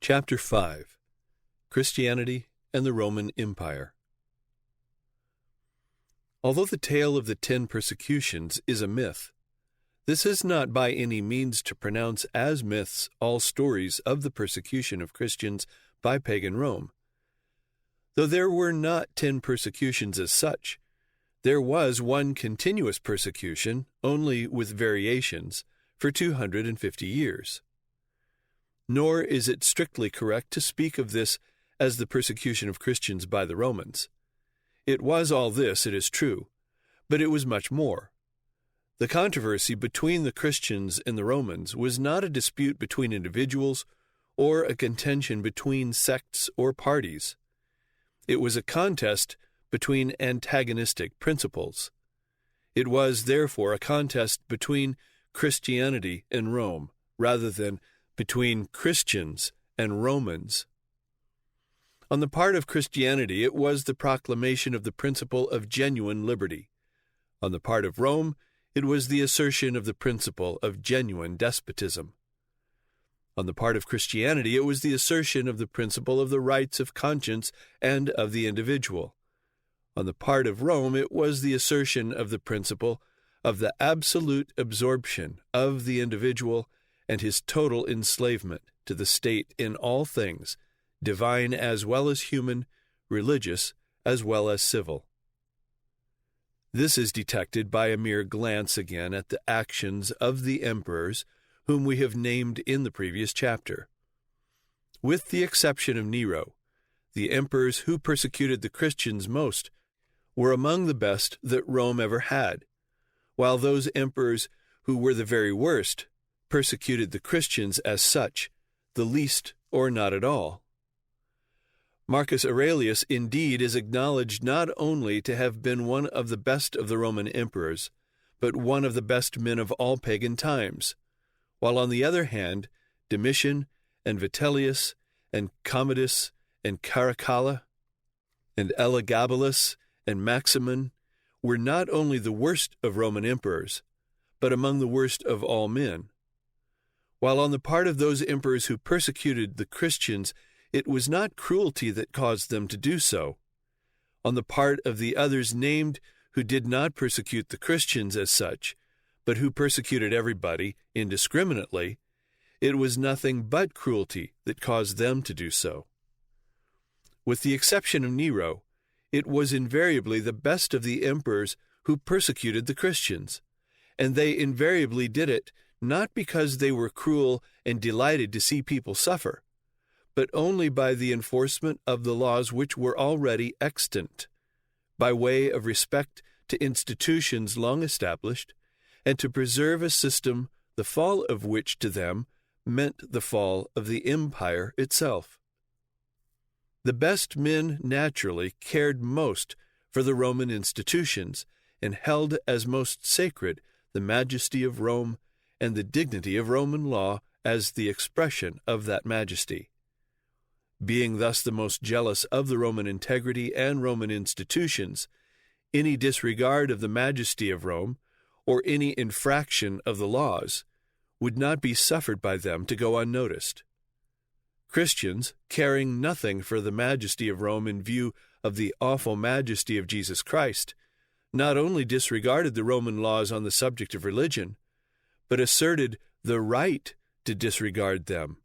Chapter 5. Christianity and the Roman Empire. Although the tale of the 10 persecutions is a myth, this is not by any means to pronounce as myths all stories of the persecution of Christians by pagan Rome. Though there were not 10 persecutions as such, there was one continuous persecution, only with variations, for 250 years. Nor is it strictly correct to speak of this as the persecution of Christians by the Romans. It was all this, it is true, but it was much more. The controversy between the Christians and the Romans was not a dispute between individuals or a contention between sects or parties. It was a contest between antagonistic principles. It was, therefore, a contest between Christianity and Rome, rather than between Christians and Romans. On the part of Christianity, it was the proclamation of the principle of genuine liberty. On the part of Rome, it was the assertion of the principle of genuine despotism. On the part of Christianity, it was the assertion of the principle of the rights of conscience and of the individual. On the part of Rome, it was the assertion of the principle of the absolute absorption of the individual and his total enslavement to the state in all things, divine as well as human, religious as well as civil. This is detected by a mere glance again at the actions of the emperors whom we have named in the previous chapter. With the exception of Nero, the emperors who persecuted the Christians most were among the best that Rome ever had, while those emperors who were the very worst persecuted the Christians as such, the least or not at all. Marcus Aurelius indeed is acknowledged not only to have been one of the best of the Roman emperors, but one of the best men of all pagan times, while on the other hand, Domitian and Vitellius and Commodus and Caracalla and Elagabalus and Maximin were not only the worst of Roman emperors, but among the worst of all men. While on the part of those emperors who persecuted the Christians, it was not cruelty that caused them to do so. On the part of the others named who did not persecute the Christians as such, but who persecuted everybody indiscriminately, it was nothing but cruelty that caused them to do so. With the exception of Nero, it was invariably the best of the emperors who persecuted the Christians, and they invariably did it not because they were cruel and delighted to see people suffer, but only by the enforcement of the laws which were already extant, by way of respect to institutions long established, and to preserve a system the fall of which to them meant the fall of the empire itself. The best men naturally cared most for the Roman institutions, and held as most sacred the majesty of Rome and the dignity of Roman law as the expression of that majesty. Being thus the most jealous of the Roman integrity and Roman institutions, any disregard of the majesty of Rome, or any infraction of the laws, would not be suffered by them to go unnoticed. Christians, caring nothing for the majesty of Rome in view of the awful majesty of Jesus Christ, not only disregarded the Roman laws on the subject of religion, but asserted the right to disregard them,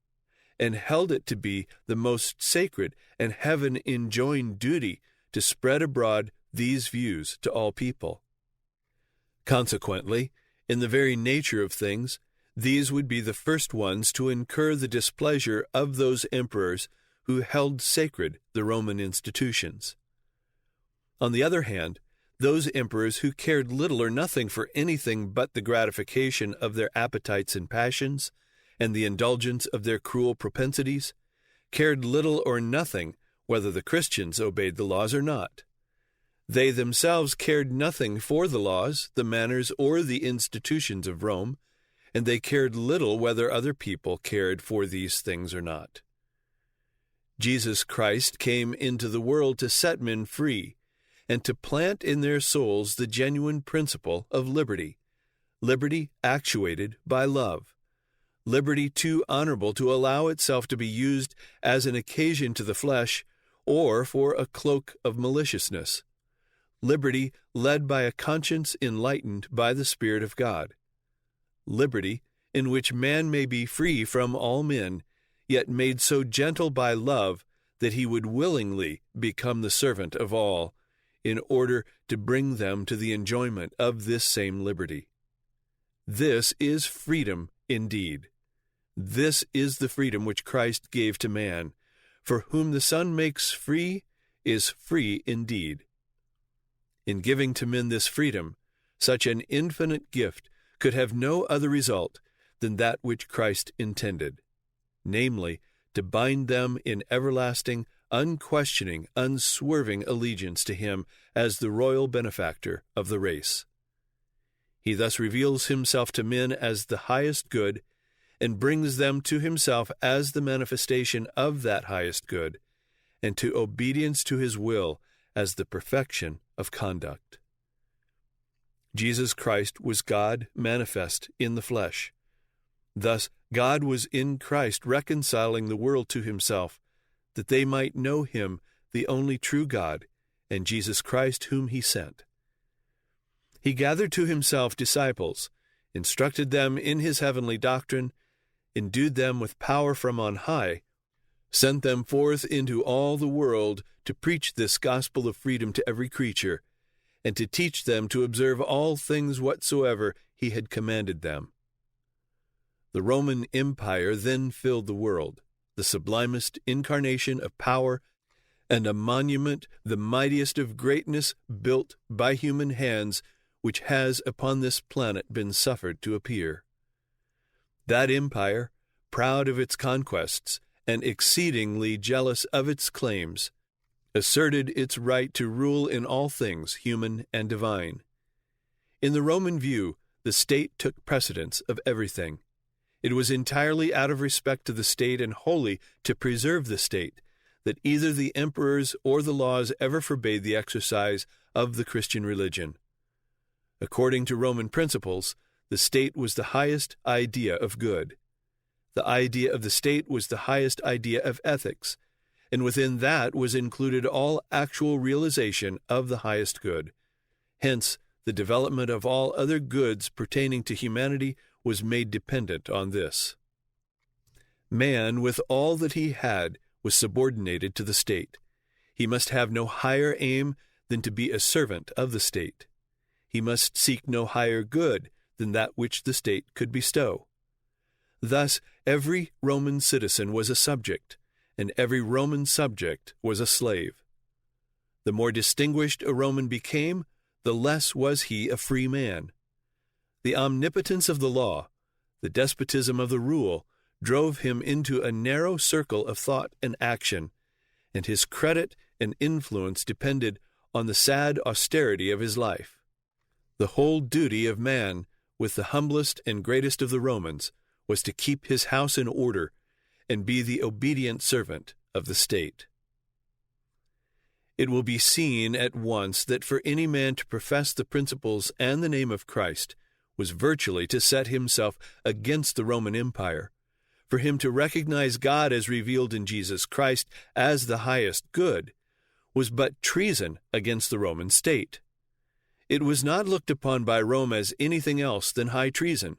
and held it to be the most sacred and heaven-enjoined duty to spread abroad these views to all people. Consequently, in the very nature of things, these would be the first ones to incur the displeasure of those emperors who held sacred the Roman institutions. On the other hand, those emperors who cared little or nothing for anything but the gratification of their appetites and passions, and the indulgence of their cruel propensities, cared little or nothing whether the Christians obeyed the laws or not. They themselves cared nothing for the laws, the manners, or the institutions of Rome, and they cared little whether other people cared for these things or not. Jesus Christ came into the world to set men free, and to plant in their souls the genuine principle of liberty, liberty actuated by love, liberty too honorable to allow itself to be used as an occasion to the flesh or for a cloak of maliciousness, liberty led by a conscience enlightened by the Spirit of God, liberty in which man may be free from all men, yet made so gentle by love that he would willingly become the servant of all, in order to bring them to the enjoyment of this same liberty. This is freedom indeed. This is the freedom which Christ gave to man. For whom the Son makes free is free indeed. In giving to men this freedom, such an infinite gift could have no other result than that which Christ intended, namely, to bind them in everlasting, unquestioning, unswerving allegiance to him as the royal benefactor of the race. He thus reveals himself to men as the highest good, and brings them to himself as the manifestation of that highest good, and to obedience to his will as the perfection of conduct. Jesus Christ was God manifest in the flesh. Thus, God was in Christ reconciling the world to himself, that they might know him, the only true God, and Jesus Christ whom he sent. He gathered to himself disciples, instructed them in his heavenly doctrine, endued them with power from on high, sent them forth into all the world to preach this gospel of freedom to every creature, and to teach them to observe all things whatsoever he had commanded them. The Roman Empire then filled the world, the sublimest incarnation of power, and a monument, the mightiest of greatness, built by human hands, which has upon this planet been suffered to appear. That empire, proud of its conquests, and exceedingly jealous of its claims, asserted its right to rule in all things, human and divine. In the Roman view, the state took precedence of everything. It was entirely out of respect to the state and wholly to preserve the state, that either the emperors or the laws ever forbade the exercise of the Christian religion. According to Roman principles, the state was the highest idea of good. The idea of the state was the highest idea of ethics, and within that was included all actual realization of the highest good. Hence, the development of all other goods pertaining to humanity was made dependent on this. Man, with all that he had, was subordinated to the state. He must have no higher aim than to be a servant of the state. He must seek no higher good than that which the state could bestow. Thus, every Roman citizen was a subject, and every Roman subject was a slave. The more distinguished a Roman became, the less was he a free man. The omnipotence of the law, the despotism of the rule, drove him into a narrow circle of thought and action, and his credit and influence depended on the sad austerity of his life. The whole duty of man, with the humblest and greatest of the Romans, was to keep his house in order and be the obedient servant of the state. It will be seen at once that for any man to profess the principles and the name of Christ was virtually to set himself against the Roman Empire. For him to recognize God as revealed in Jesus Christ as the highest good was but treason against the Roman state. It was not looked upon by Rome as anything else than high treason,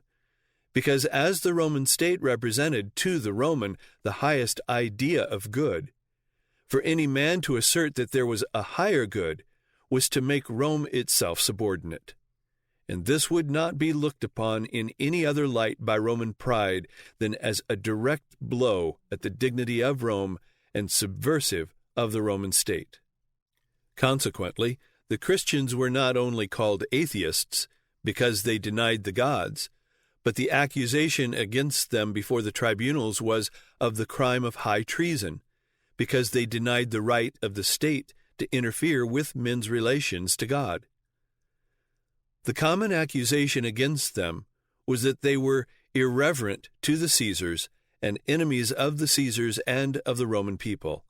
because as the Roman state represented to the Roman the highest idea of good, for any man to assert that there was a higher good was to make Rome itself subordinate. And this would not be looked upon in any other light by Roman pride than as a direct blow at the dignity of Rome and subversive of the Roman state. Consequently, the Christians were not only called atheists because they denied the gods, but the accusation against them before the tribunals was of the crime of high treason, because they denied the right of the state to interfere with men's relations to God. The common accusation against them was that they were irreverent to the Caesars and enemies of the Caesars and of the Roman people.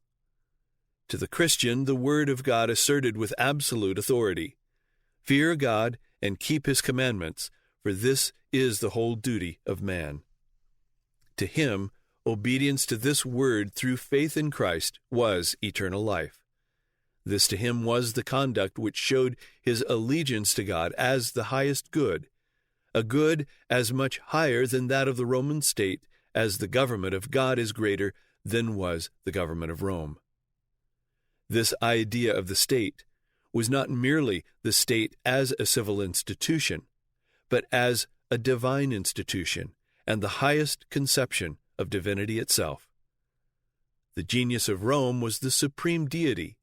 To the Christian, the Word of God asserted with absolute authority, "Fear God and keep His commandments, for this is the whole duty of man." To him, obedience to this word through faith in Christ was eternal life. This to him was the conduct which showed his allegiance to God as the highest good, a good as much higher than that of the Roman state as the government of God is greater than was the government of Rome. This idea of the state was not merely the state as a civil institution, but as a divine institution and the highest conception of divinity itself. The genius of Rome was the supreme deity.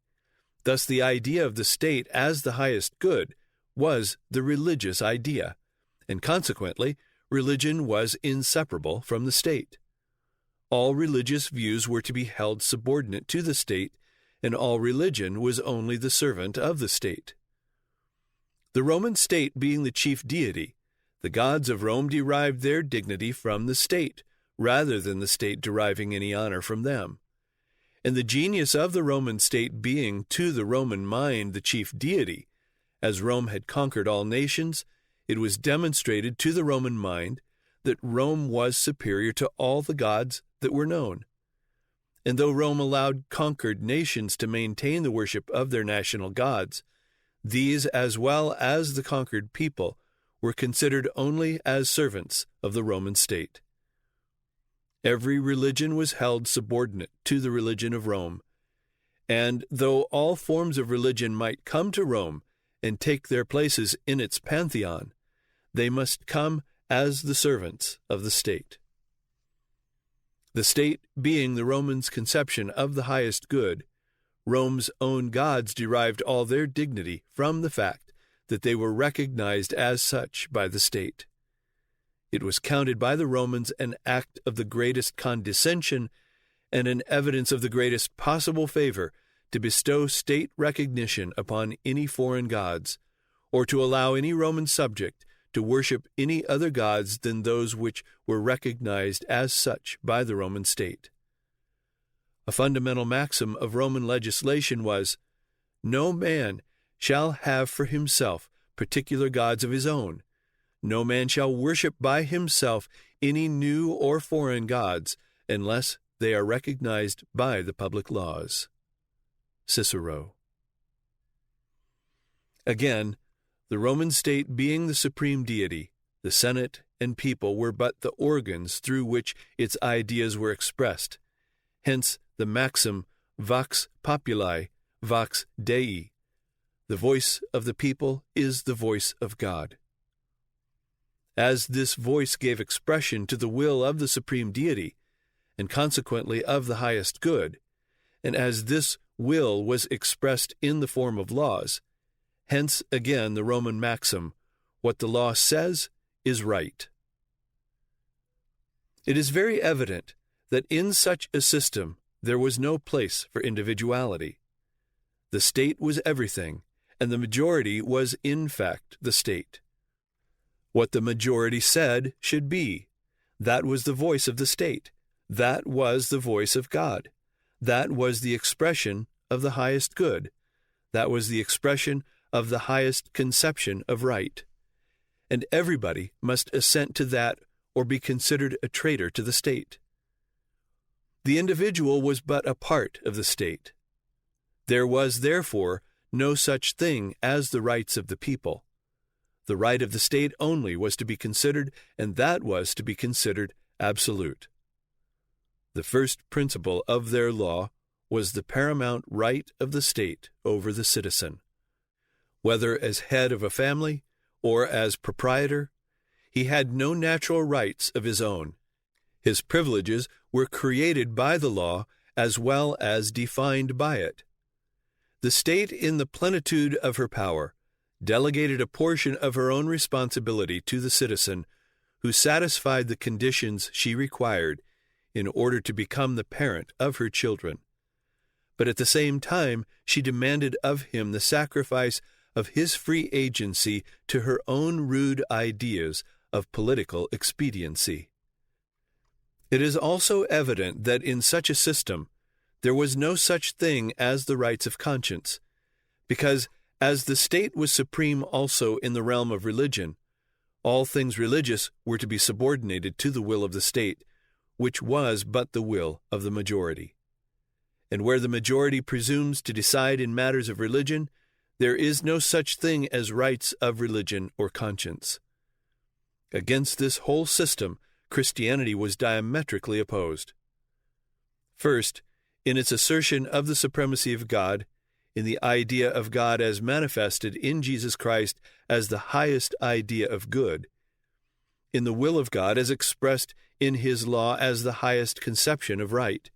Thus, the idea of the state as the highest good was the religious idea, and consequently, religion was inseparable from the state. All religious views were to be held subordinate to the state, and all religion was only the servant of the state. The Roman state being the chief deity, the gods of Rome derived their dignity from the state, rather than the state deriving any honor from them. And the genius of the Roman state being to the Roman mind the chief deity, as Rome had conquered all nations, it was demonstrated to the Roman mind that Rome was superior to all the gods that were known. And though Rome allowed conquered nations to maintain the worship of their national gods, these, as well as the conquered people, were considered only as servants of the Roman state. Every religion was held subordinate to the religion of Rome, and though all forms of religion might come to Rome and take their places in its pantheon, they must come as the servants of the state. The state being the Romans' conception of the highest good, Rome's own gods derived all their dignity from the fact that they were recognized as such by the state. It was counted by the Romans an act of the greatest condescension and an evidence of the greatest possible favor to bestow state recognition upon any foreign gods, or to allow any Roman subject to worship any other gods than those which were recognized as such by the Roman state. A fundamental maxim of Roman legislation was, "No man shall have for himself particular gods of his own. No man shall worship by himself any new or foreign gods, unless they are recognized by the public laws." Cicero. Again, the Roman state being the supreme deity, the Senate and people were but the organs through which its ideas were expressed. Hence the maxim vox populi, vox Dei. The voice of the people is the voice of God. As this voice gave expression to the will of the supreme deity, and consequently of the highest good, and as this will was expressed in the form of laws, hence again the Roman maxim, what the law says is right. It is very evident that in such a system there was no place for individuality. The state was everything, and the majority was in fact the state. What the majority said should be. That was the voice of the state. That was the voice of God. That was the expression of the highest good. That was the expression of the highest conception of right. And everybody must assent to that or be considered a traitor to the state. The individual was but a part of the state. There was, therefore, no such thing as the rights of the people. The right of the state only was to be considered, and that was to be considered absolute. The first principle of their law was the paramount right of the state over the citizen. Whether as head of a family or as proprietor, he had no natural rights of his own. His privileges were created by the law as well as defined by it. The state, in the plenitude of her power, delegated a portion of her own responsibility to the citizen who satisfied the conditions she required in order to become the parent of her children. But at the same time, she demanded of him the sacrifice of his free agency to her own rude ideas of political expediency. It is also evident that in such a system there was no such thing as the rights of conscience, because as the state was supreme also in the realm of religion, all things religious were to be subordinated to the will of the state, which was but the will of the majority. And where the majority presumes to decide in matters of religion, there is no such thing as rights of religion or conscience. Against this whole system, Christianity was diametrically opposed. First, in its assertion of the supremacy of God, in the idea of God as manifested in Jesus Christ as the highest idea of good, in the will of God as expressed in His law as the highest conception of right,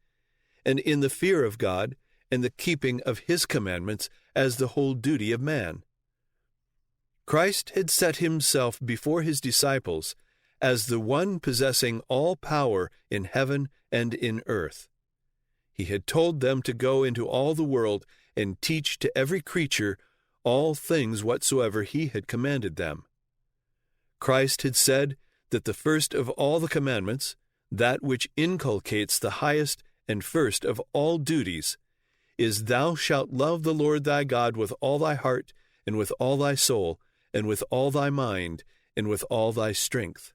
and in the fear of God and the keeping of His commandments as the whole duty of man. Christ had set Himself before His disciples as the one possessing all power in heaven and in earth. He had told them to go into all the world and teach to every creature all things whatsoever He had commanded them. Christ had said that the first of all the commandments, that which inculcates the highest and first of all duties, is, Thou shalt love the Lord thy God with all thy heart, and with all thy soul, and with all thy mind, and with all thy strength.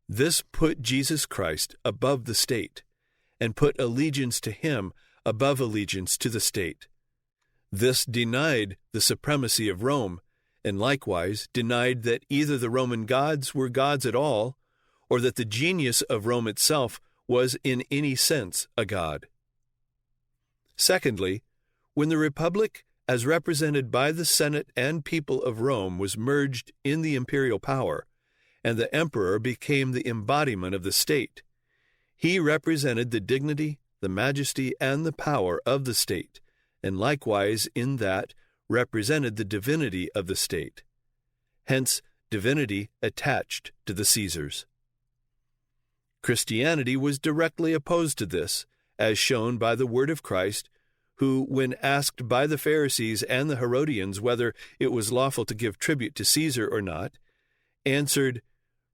This put Jesus Christ above the state, and put allegiance to Him above allegiance to the state. This denied the supremacy of Rome, and likewise denied that either the Roman gods were gods at all, or that the genius of Rome itself was in any sense a god. Secondly, when the Republic, as represented by the Senate and people of Rome, was merged in the imperial power, and the emperor became the embodiment of the state, he represented the dignity, the majesty, and the power of the state, and likewise in that represented the divinity of the state. Hence, divinity attached to the Caesars. Christianity was directly opposed to this, as shown by the word of Christ, who, when asked by the Pharisees and the Herodians whether it was lawful to give tribute to Caesar or not, answered,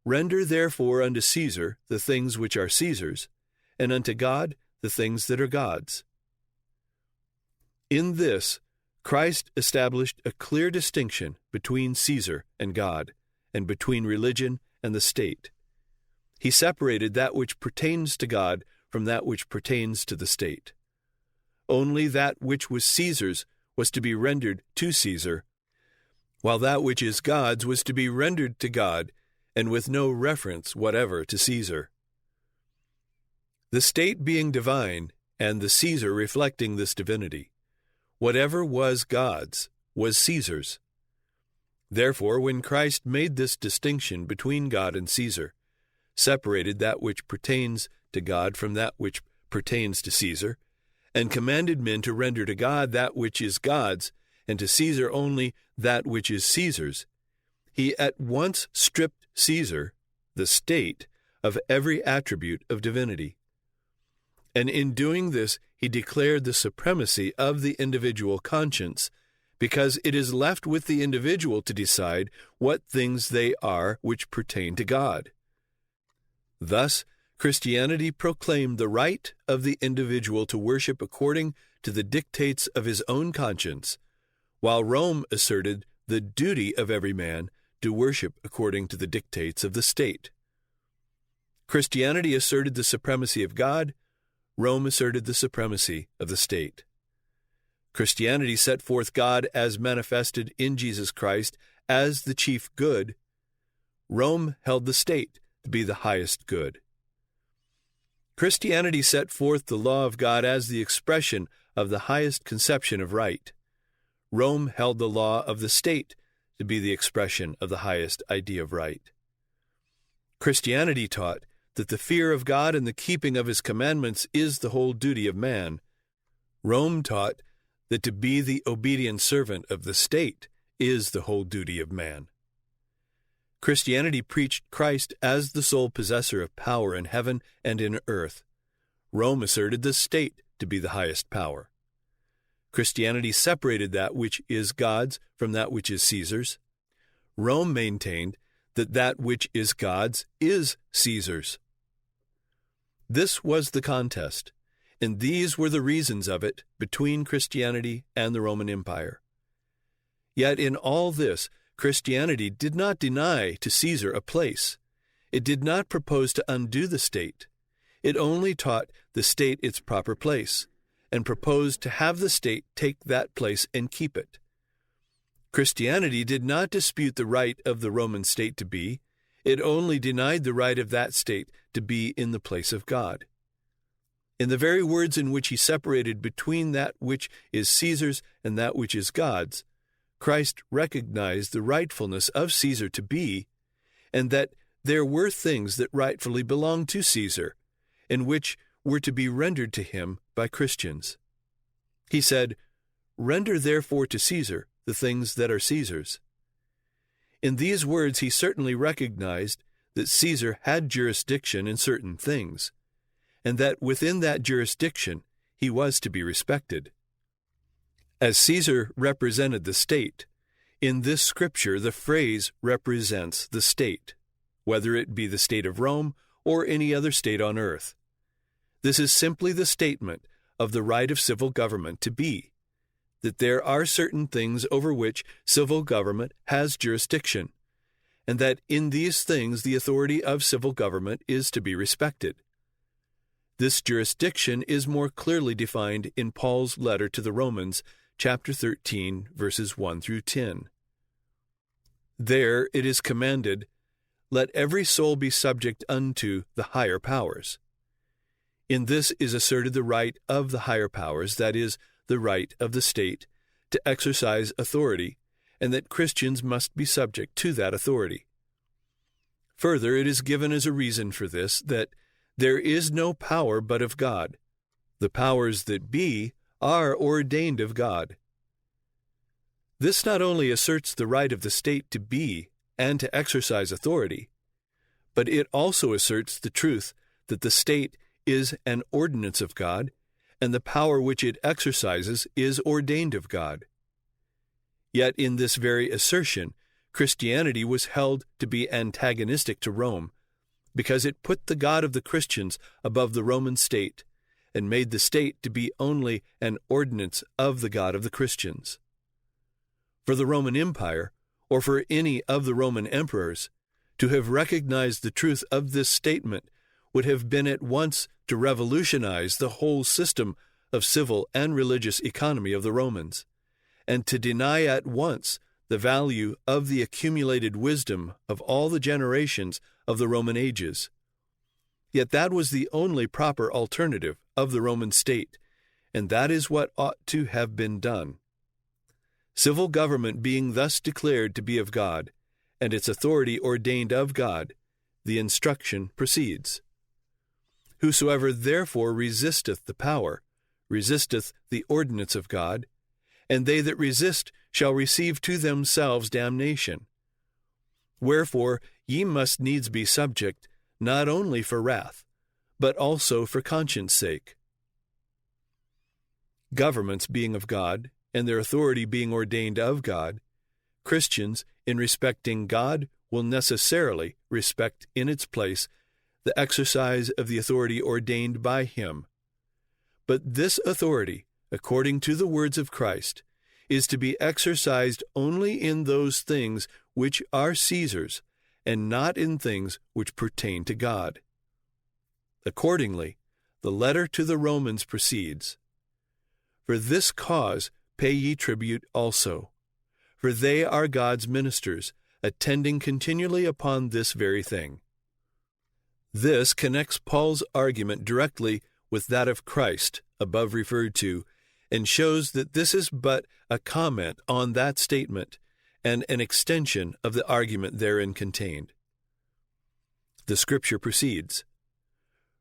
Render therefore unto Caesar the things which are Caesar's, and unto God the things that are God's. In this, Christ established a clear distinction between Caesar and God, and between religion and the state. He separated that which pertains to God from that which pertains to the state. Only that which was Caesar's was to be rendered to Caesar, while that which is God's was to be rendered to God, and with no reference whatever to Caesar. The state being divine, and the Caesar reflecting this divinity, whatever was God's was Caesar's. Therefore, when Christ made this distinction between God and Caesar, separated that which pertains to God from that which pertains to Caesar, and commanded men to render to God that which is God's, and to Caesar only that which is Caesar's, he at once stripped Caesar, the state, of every attribute of divinity. And in doing this, he declared the supremacy of the individual conscience, because it is left with the individual to decide what things they are which pertain to God. Thus, Christianity proclaimed the right of the individual to worship according to the dictates of his own conscience, while Rome asserted the duty of every man to worship according to the dictates of the state. Christianity asserted the supremacy of God, Rome asserted the supremacy of the state. Christianity set forth God as manifested in Jesus Christ as the chief good. Rome held the state to be the highest good. Christianity set forth the law of God as the expression of the highest conception of right. Rome held the law of the state to be the expression of the highest idea of right. Christianity taught that the fear of God and the keeping of His commandments is the whole duty of man. Rome taught that to be the obedient servant of the state is the whole duty of man. Christianity preached Christ as the sole possessor of power in heaven and in earth. Rome asserted the state to be the highest power. Christianity separated that which is God's from that which is Caesar's. Rome maintained that that which is God's is Caesar's. This was the contest, and these were the reasons of it between Christianity and the Roman Empire. Yet in all this, Christianity did not deny to Caesar a place. It did not propose to undo the state. It only taught the state its proper place, and proposed to have the state take that place and keep it. Christianity did not dispute the right of the Roman state to be. It only denied the right of that state to be in the place of God. In the very words in which he separated between that which is Caesar's and that which is God's, Christ recognized the rightfulness of Caesar to be, and that there were things that rightfully belonged to Caesar, and which were to be rendered to him by Christians. He said, "Render therefore to Caesar the things that are Caesar's." In these words he certainly recognized that Caesar had jurisdiction in certain things, and that within that jurisdiction he was to be respected. As Caesar represented the state, in this scripture the phrase represents the state, whether it be the state of Rome or any other state on earth. This is simply the statement of the right of civil government to be, that there are certain things over which civil government has jurisdiction, and that in these things the authority of civil government is to be respected. This jurisdiction is more clearly defined in Paul's letter to the Romans, chapter 13, verses 1 through 10. There it is commanded, "Let every soul be subject unto the higher powers." In this is asserted the right of the higher powers, that is, the right of the state, to exercise authority, and that Christians must be subject to that authority. Further, it is given as a reason for this that there is no power but of God. The powers that be are ordained of God. This not only asserts the right of the state to be and to exercise authority, but it also asserts the truth that the state is an ordinance of God, and the power which it exercises is ordained of God. Yet in this very assertion, Christianity was held to be antagonistic to Rome, because it put the God of the Christians above the Roman state, and made the state to be only an ordinance of the God of the Christians. For the Roman Empire, or for any of the Roman emperors, to have recognized the truth of this statement would have been at once to revolutionize the whole system of civil and religious economy of the Romans, and to deny at once the value of the accumulated wisdom of all the generations of the Roman ages. Yet that was the only proper alternative of the Roman state, and that is what ought to have been done. Civil government being thus declared to be of God, and its authority ordained of God, the instruction proceeds. Whosoever therefore resisteth the power, resisteth the ordinance of God, and they that resist shall receive to themselves damnation. Wherefore ye must needs be subject, not only for wrath, but also for conscience sake. Governments being of God, and their authority being ordained of God, Christians, in respecting God, will necessarily respect in its place the exercise of the authority ordained by Him. But this authority, according to the words of Christ, is to be exercised only in those things which are Caesar's, and not in things which pertain to God. Accordingly, the letter to the Romans proceeds, "For this cause pay ye tribute also, for they are God's ministers, attending continually upon this very thing." This connects Paul's argument directly with that of Christ, above referred to, and shows that this is but a comment on that statement and an extension of the argument therein contained. The Scripture proceeds,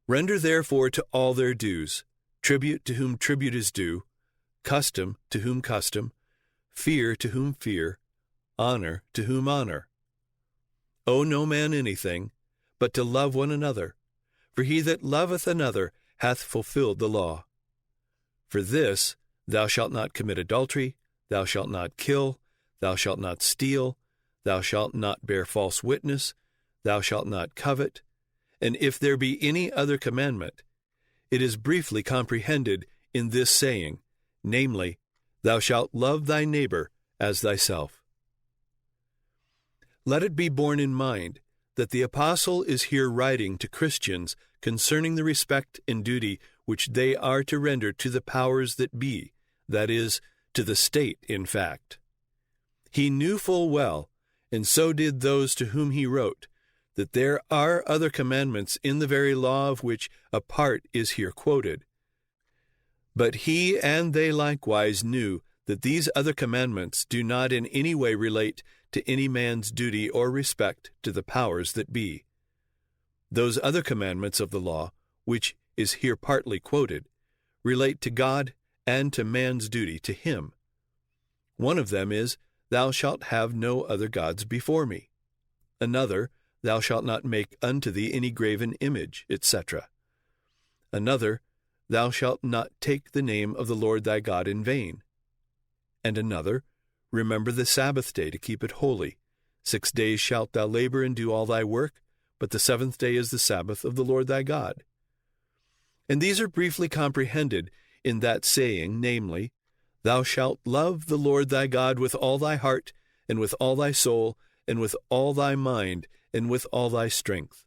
"Render therefore to all their dues, tribute to whom tribute is due, custom to whom custom, fear to whom fear, honor to whom honor. Owe no man anything, but to love one another, for he that loveth another hath fulfilled the law. For this, thou shalt not commit adultery, thou shalt not kill, thou shalt not steal, thou shalt not bear false witness, thou shalt not covet. And if there be any other commandment, it is briefly comprehended in this saying, namely, thou shalt love thy neighbor as thyself." Let it be borne in mind that the apostle is here writing to Christians concerning the respect and duty which they are to render to the powers that be, that is, to the state, in fact. He knew full well, and so did those to whom he wrote, that there are other commandments in the very law of which a part is here quoted. But he and they likewise knew that these other commandments do not in any way relate to any man's duty or respect to the powers that be. Those other commandments of the law, which is here partly quoted, relate to God and to man's duty to him. One of them is, Thou shalt have no other gods before me. Another, Thou shalt not make unto thee any graven image, etc. Another, Thou shalt not take the name of the Lord thy God in vain. And another, Remember the Sabbath day to keep it holy. 6 days shalt thou labor and do all thy work, but the seventh day is the Sabbath of the Lord thy God. And these are briefly comprehended in that saying, namely, Thou shalt love the Lord thy God with all thy heart, and with all thy soul, and with all thy mind, and with all thy strength.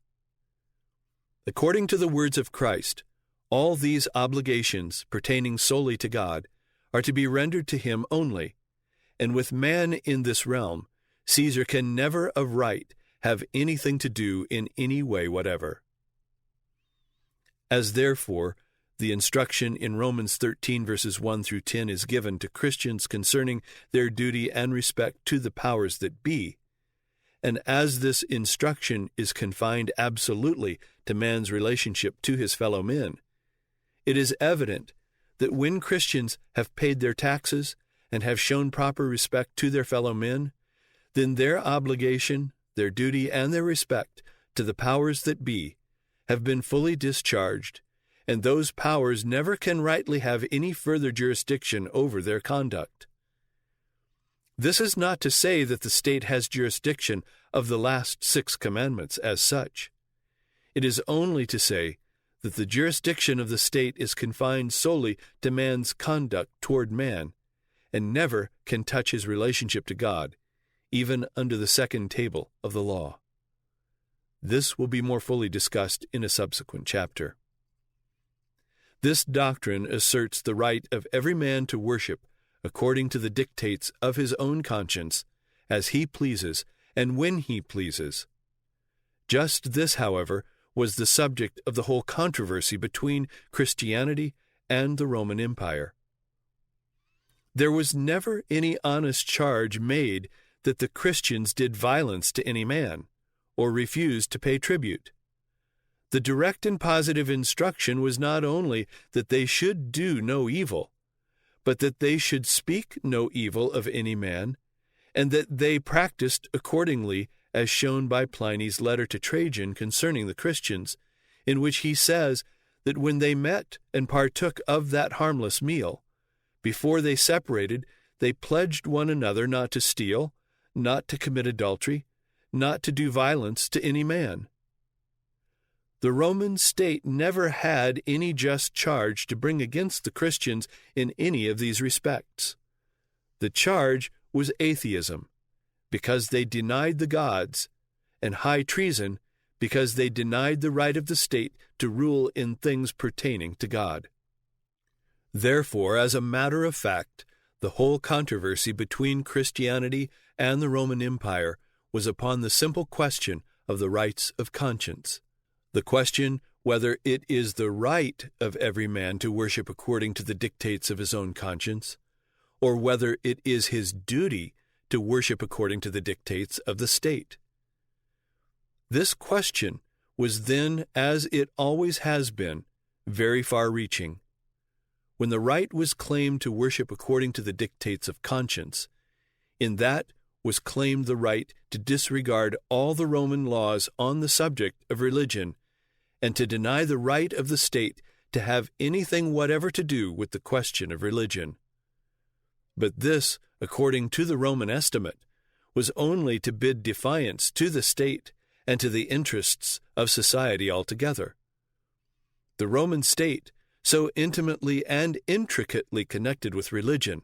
According to the words of Christ, all these obligations pertaining solely to God are to be rendered to him only, and with man in this realm, Caesar can never of right have anything to do in any way whatever. As therefore, the instruction in Romans 13 verses 1 through 10 is given to Christians concerning their duty and respect to the powers that be, and as this instruction is confined absolutely to man's relationship to his fellow men, it is evident that when Christians have paid their taxes and have shown proper respect to their fellow men, then their obligation, their duty, and their respect to the powers that be have been fully discharged, and those powers never can rightly have any further jurisdiction over their conduct. This is not to say that the state has jurisdiction of the last 6 commandments as such. It is only to say that the jurisdiction of the state is confined solely to man's conduct toward man, and never can touch his relationship to God, even under the second table of the law. This will be more fully discussed in a subsequent chapter. This doctrine asserts the right of every man to worship according to the dictates of his own conscience, as he pleases and when he pleases. Just this, however, was the subject of the whole controversy between Christianity and the Roman Empire. There was never any honest charge made that the Christians did violence to any man, or refused to pay tribute. The direct and positive instruction was not only that they should do no evil, but that they should speak no evil of any man, and that they practiced accordingly, as shown by Pliny's letter to Trajan concerning the Christians, in which he says that when they met and partook of that harmless meal, before they separated, they pledged one another not to steal, not to commit adultery, not to do violence to any man. The Roman state never had any just charge to bring against the Christians in any of these respects. The charge was atheism, because they denied the gods, and high treason, because they denied the right of the state to rule in things pertaining to God. Therefore, as a matter of fact, the whole controversy between Christianity and the Roman Empire was upon the simple question of the rights of conscience. The question whether it is the right of every man to worship according to the dictates of his own conscience, or whether it is his duty to worship according to the dictates of the state. This question was then, as it always has been, very far-reaching. When the right was claimed to worship according to the dictates of conscience, in that was claimed the right to disregard all the Roman laws on the subject of religion, and to deny the right of the state to have anything whatever to do with the question of religion. But this, according to the Roman estimate, was only to bid defiance to the state and to the interests of society altogether. The Roman state, so intimately and intricately connected with religion,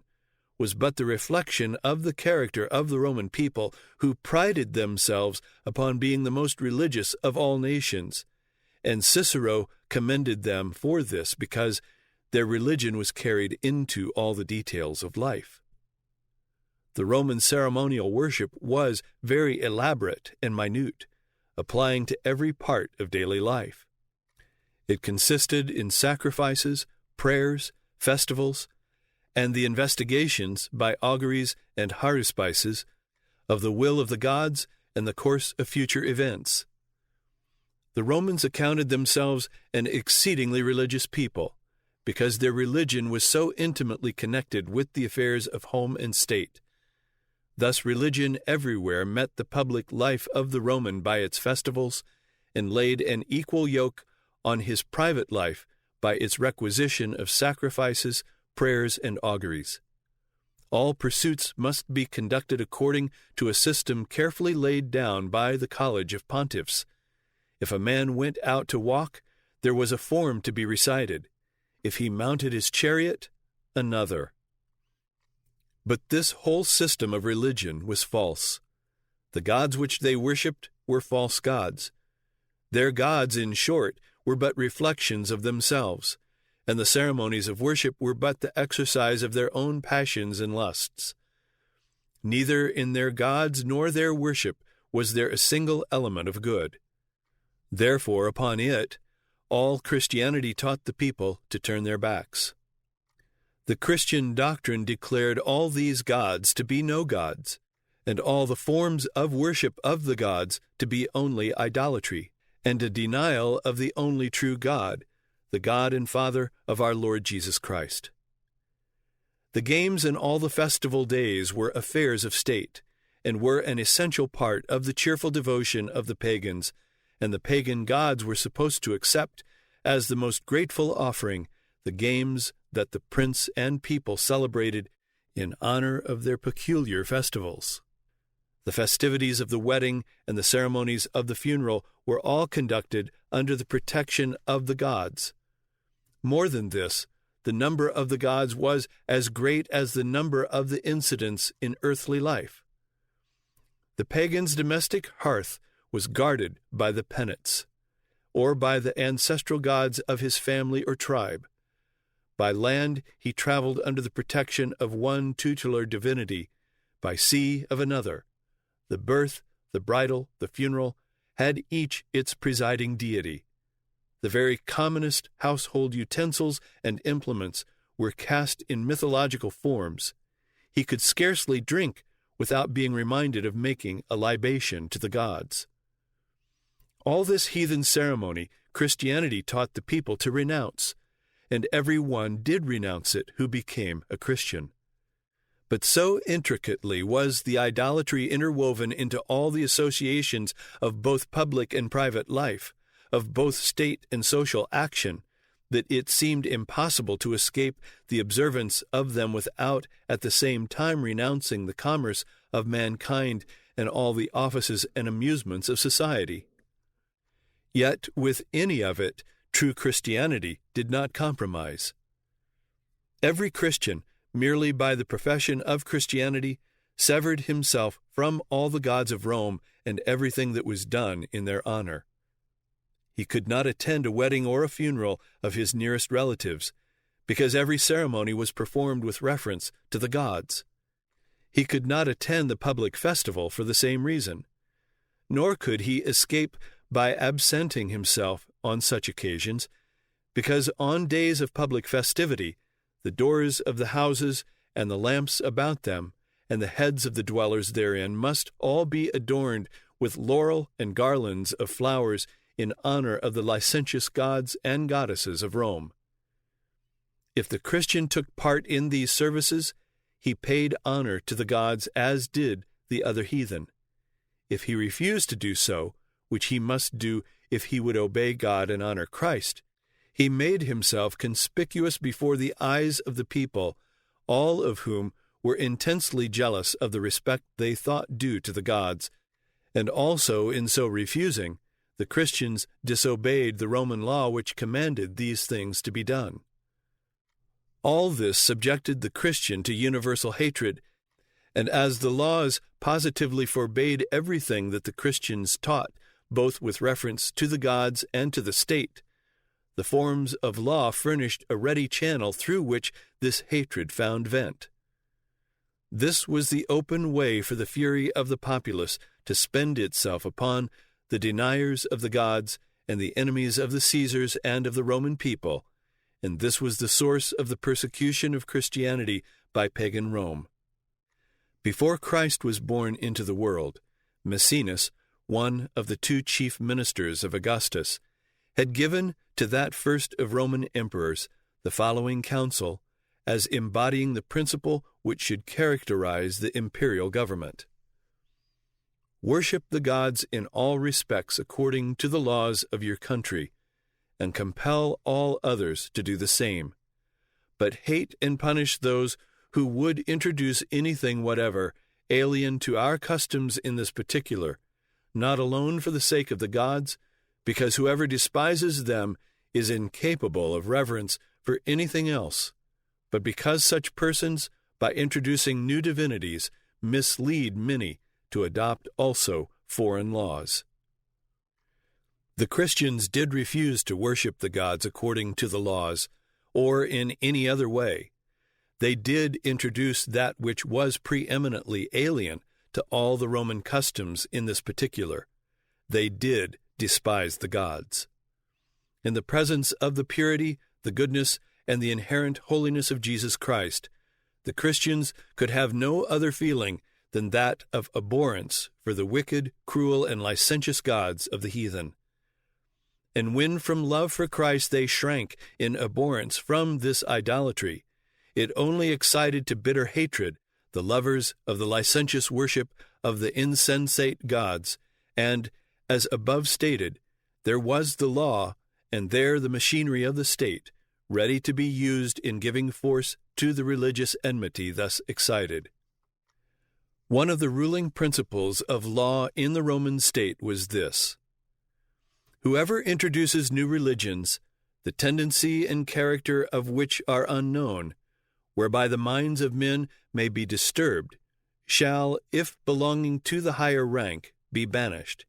was but the reflection of the character of the Roman people, who prided themselves upon being the most religious of all nations, and Cicero commended them for this because their religion was carried into all the details of life. The Roman ceremonial worship was very elaborate and minute, applying to every part of daily life. It consisted in sacrifices, prayers, festivals, and the investigations by auguries and haruspices of the will of the gods and the course of future events. The Romans accounted themselves an exceedingly religious people, because their religion was so intimately connected with the affairs of home and state. Thus religion everywhere met the public life of the Roman by its festivals, and laid an equal yoke on his private life by its requisition of sacrifices, prayers, and auguries. All pursuits must be conducted according to a system carefully laid down by the College of Pontiffs. If a man went out to walk, there was a form to be recited. If he mounted his chariot, another. But this whole system of religion was false. The gods which they worshipped were false gods. Their gods, in short, were but reflections of themselves, and the ceremonies of worship were but the exercise of their own passions and lusts. Neither in their gods nor their worship was there a single element of good. Therefore, upon it, all Christianity taught the people to turn their backs. The Christian doctrine declared all these gods to be no gods, and all the forms of worship of the gods to be only idolatry, and a denial of the only true God, the God and Father of our Lord Jesus Christ. The games and all the festival days were affairs of state, and were an essential part of the cheerful devotion of the pagans, and the pagan gods were supposed to accept as the most grateful offering the games that the prince and people celebrated in honor of their peculiar festivals. The festivities of the wedding and the ceremonies of the funeral were all conducted under the protection of the gods. More than this, the number of the gods was as great as the number of the incidents in earthly life. The pagan's domestic hearth was guarded by the penates, or by the ancestral gods of his family or tribe. By land he traveled under the protection of one tutelar divinity, by sea of another. The birth, the bridal, the funeral had each its presiding deity. The very commonest household utensils and implements were cast in mythological forms. He could scarcely drink without being reminded of making a libation to the gods. All this heathen ceremony Christianity taught the people to renounce, and every one did renounce it who became a Christian. But so intricately was the idolatry interwoven into all the associations of both public and private life, of both state and social action, that it seemed impossible to escape the observance of them without at the same time renouncing the commerce of mankind and all the offices and amusements of society. Yet with any of it, true Christianity did not compromise. Every Christian, merely by the profession of Christianity, severed himself from all the gods of Rome and everything that was done in their honor. He could not attend a wedding or a funeral of his nearest relatives, because every ceremony was performed with reference to the gods. He could not attend the public festival for the same reason, nor could he escape by absenting himself on such occasions, because on days of public festivity, the doors of the houses and the lamps about them, and the heads of the dwellers therein must all be adorned with laurel and garlands of flowers in honor of the licentious gods and goddesses of Rome. If the Christian took part in these services, he paid honor to the gods as did the other heathen. If he refused to do so, which he must do if he would obey God and honor Christ, he made himself conspicuous before the eyes of the people, all of whom were intensely jealous of the respect they thought due to the gods, and also in so refusing, the Christians disobeyed the Roman law which commanded these things to be done. All this subjected the Christian to universal hatred, and as the laws positively forbade everything that the Christians taught, both with reference to the gods and to the state, the forms of law furnished a ready channel through which this hatred found vent. This was the open way for the fury of the populace to spend itself upon the deniers of the gods and the enemies of the Caesars and of the Roman people, and this was the source of the persecution of Christianity by pagan Rome. Before Christ was born into the world, Maecenas, one of the two chief ministers of Augustus, had given to that first of Roman emperors the following counsel as embodying the principle which should characterize the imperial government. Worship the gods in all respects according to the laws of your country, and compel all others to do the same. But hate and punish those who would introduce anything whatever alien to our customs in this particular, not alone for the sake of the gods, because whoever despises them is incapable of reverence for anything else, but because such persons, by introducing new divinities, mislead many to adopt also foreign laws. The Christians did refuse to worship the gods according to the laws, or in any other way. They did introduce that which was preeminently alien to all the Roman customs in this particular. They did despise the gods. In the presence of the purity, the goodness, and the inherent holiness of Jesus Christ, the Christians could have no other feeling than that of abhorrence for the wicked, cruel, and licentious gods of the heathen. And when from love for Christ they shrank in abhorrence from this idolatry, it only excited to bitter hatred the lovers of the licentious worship of the insensate gods, and, as above stated, there was the law, and there the machinery of the state, ready to be used in giving force to the religious enmity thus excited. One of the ruling principles of law in the Roman state was this: whoever introduces new religions, the tendency and character of which are unknown, whereby the minds of men may be disturbed, shall, if belonging to the higher rank, be banished,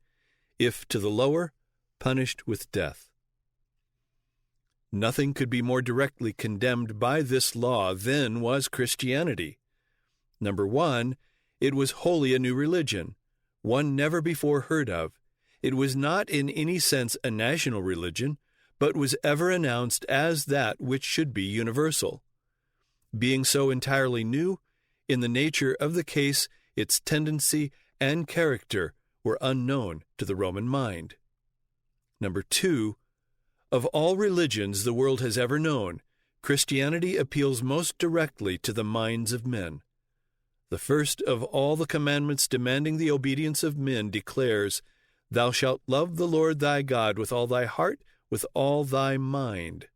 if to the lower, punished with death. Nothing could be more directly condemned by this law than was Christianity. Number one, it was wholly a new religion, one never before heard of. It was not in any sense a national religion, but was ever announced as that which should be universal. Being so entirely new, in the nature of the case, its tendency and character were unknown to the Roman mind. Number two, of all religions the world has ever known, Christianity appeals most directly to the minds of men. The first of all the commandments demanding the obedience of men declares, "Thou shalt love the Lord thy God with all thy heart, with all thy mind."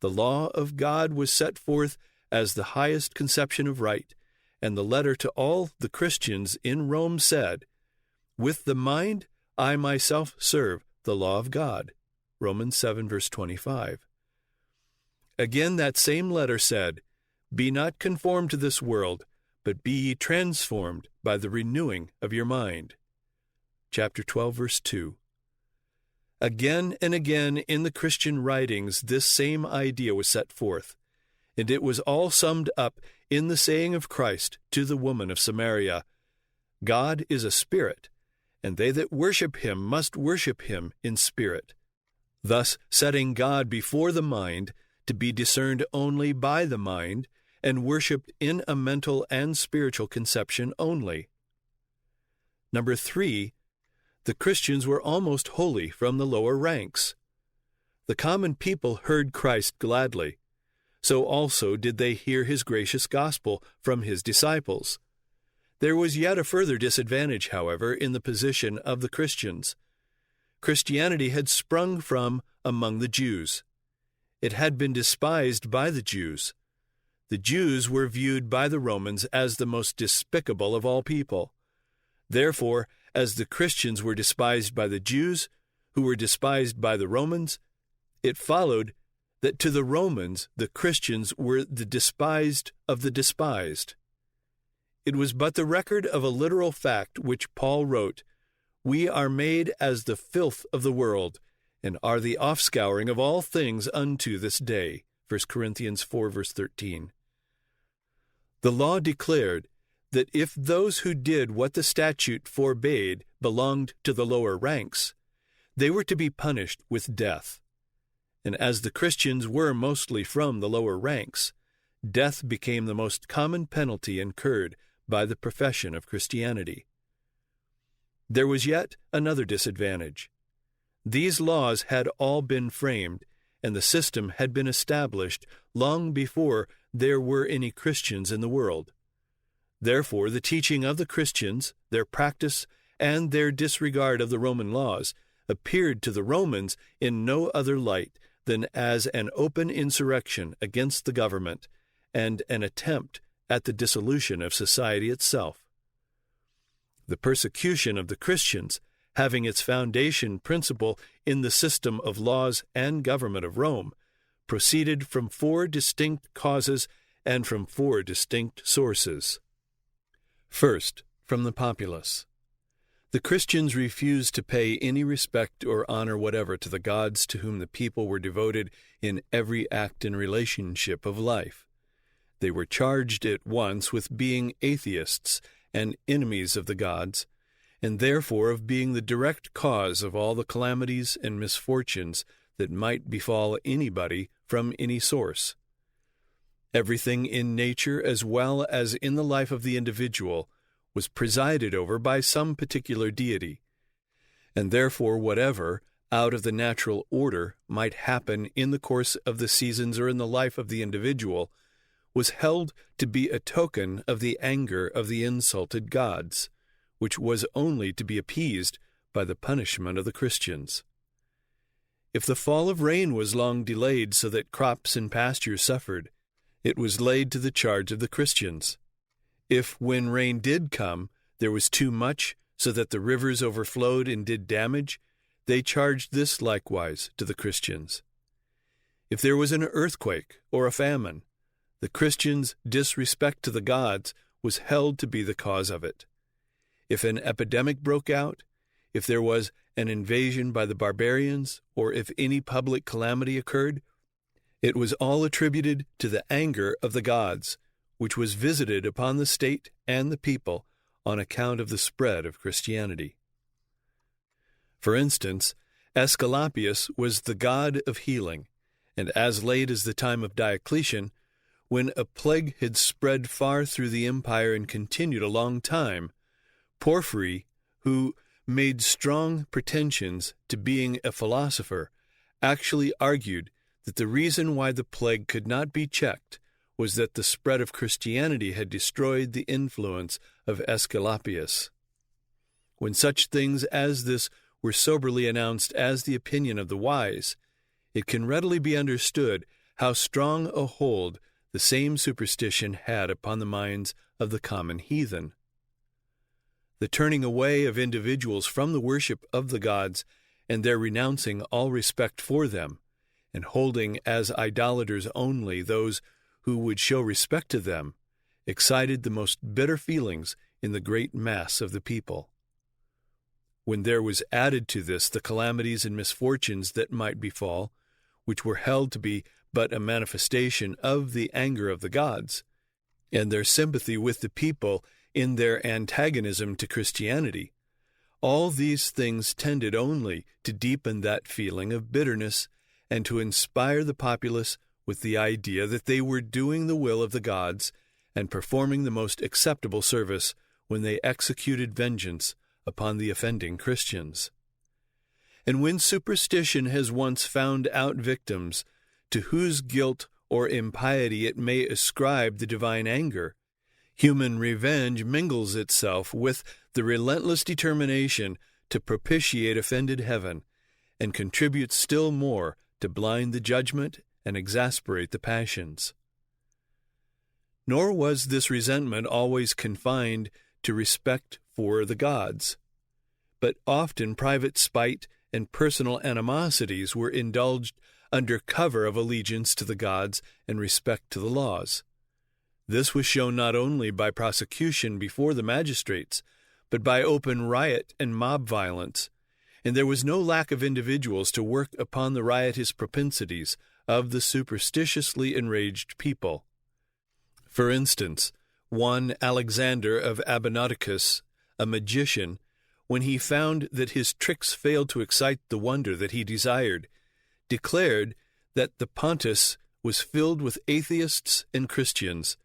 The law of God was set forth as the highest conception of right, and the letter to all the Christians in Rome said, "With the mind I myself serve the law of God." Romans 7, verse 25. Again, that same letter said, "Be not conformed to this world, but be ye transformed by the renewing of your mind." Chapter 12, verse 2. Again and again in the Christian writings this same idea was set forth, and it was all summed up in the saying of Christ to the woman of Samaria, "God is a spirit, and they that worship him must worship him in spirit," thus setting God before the mind, to be discerned only by the mind, and worshipped in a mental and spiritual conception only. Number three, the Christians were almost wholly from the lower ranks. The common people heard Christ gladly. So also did they hear his gracious gospel from his disciples. There was yet a further disadvantage, however, in the position of the Christians. Christianity had sprung from among the Jews. It had been despised by the Jews. The Jews were viewed by the Romans as the most despicable of all people. Therefore, as the Christians were despised by the Jews, who were despised by the Romans, it followed that to the Romans the Christians were the despised of the despised. It was but the record of a literal fact which Paul wrote, "We are made as the filth of the world, and are the offscouring of all things unto this day." 1 Corinthians 4, verse 13. The law declared that if those who did what the statute forbade belonged to the lower ranks, they were to be punished with death. And as the Christians were mostly from the lower ranks, death became the most common penalty incurred by the profession of Christianity. There was yet another disadvantage. These laws had all been framed, and the system had been established long before there were any Christians in the world. Therefore, the teaching of the Christians, their practice, and their disregard of the Roman laws appeared to the Romans in no other light than as an open insurrection against the government and an attempt at the dissolution of society itself. The persecution of the Christians, having its foundation principle in the system of laws and government of Rome, proceeded from 4 distinct causes and from 4 distinct sources. First, from the populace. The Christians refused to pay any respect or honor whatever to the gods to whom the people were devoted in every act and relationship of life. They were charged at once with being atheists and enemies of the gods, and therefore of being the direct cause of all the calamities and misfortunes that might befall anybody from any source. Everything in nature as well as in the life of the individual was presided over by some particular deity, and therefore whatever, out of the natural order, might happen in the course of the seasons or in the life of the individual, was held to be a token of the anger of the insulted gods, which was only to be appeased by the punishment of the Christians. If the fall of rain was long delayed so that crops and pastures suffered, it was laid to the charge of the Christians. If, when rain did come, there was too much, so that the rivers overflowed and did damage, they charged this likewise to the Christians. If there was an earthquake or a famine, the Christians' disrespect to the gods was held to be the cause of it. If an epidemic broke out, if there was an invasion by the barbarians, or if any public calamity occurred, it was all attributed to the anger of the gods, which was visited upon the state and the people on account of the spread of Christianity. For instance, Aesculapius was the god of healing, and as late as the time of Diocletian, when a plague had spread far through the empire and continued a long time, Porphyry, who made strong pretensions to being a philosopher, actually argued that the reason why the plague could not be checked was that the spread of Christianity had destroyed the influence of Aesculapius. When such things as this were soberly announced as the opinion of the wise, it can readily be understood how strong a hold the same superstition had upon the minds of the common heathen. The turning away of individuals from the worship of the gods and their renouncing all respect for them, and holding as idolaters only those who would show respect to them, excited the most bitter feelings in the great mass of the people. When there was added to this the calamities and misfortunes that might befall, which were held to be but a manifestation of the anger of the gods, and their sympathy with the people in their antagonism to Christianity, all these things tended only to deepen that feeling of bitterness and to inspire the populace with the idea that they were doing the will of the gods and performing the most acceptable service when they executed vengeance upon the offending Christians. And when superstition has once found out victims to whose guilt or impiety it may ascribe the divine anger, human revenge mingles itself with the relentless determination to propitiate offended heaven, and contributes still more to blind the judgment and exasperate the passions. Nor was this resentment always confined to respect for the gods, but often private spite and personal animosities were indulged under cover of allegiance to the gods and respect to the laws. This was shown not only by prosecution before the magistrates, but by open riot and mob violence, and there was no lack of individuals to work upon the riotous propensities of the superstitiously enraged people. For instance, one Alexander of Abinoticus, a magician, when he found that his tricks failed to excite the wonder that he desired, declared that the Pontus was filled with atheists and Christians,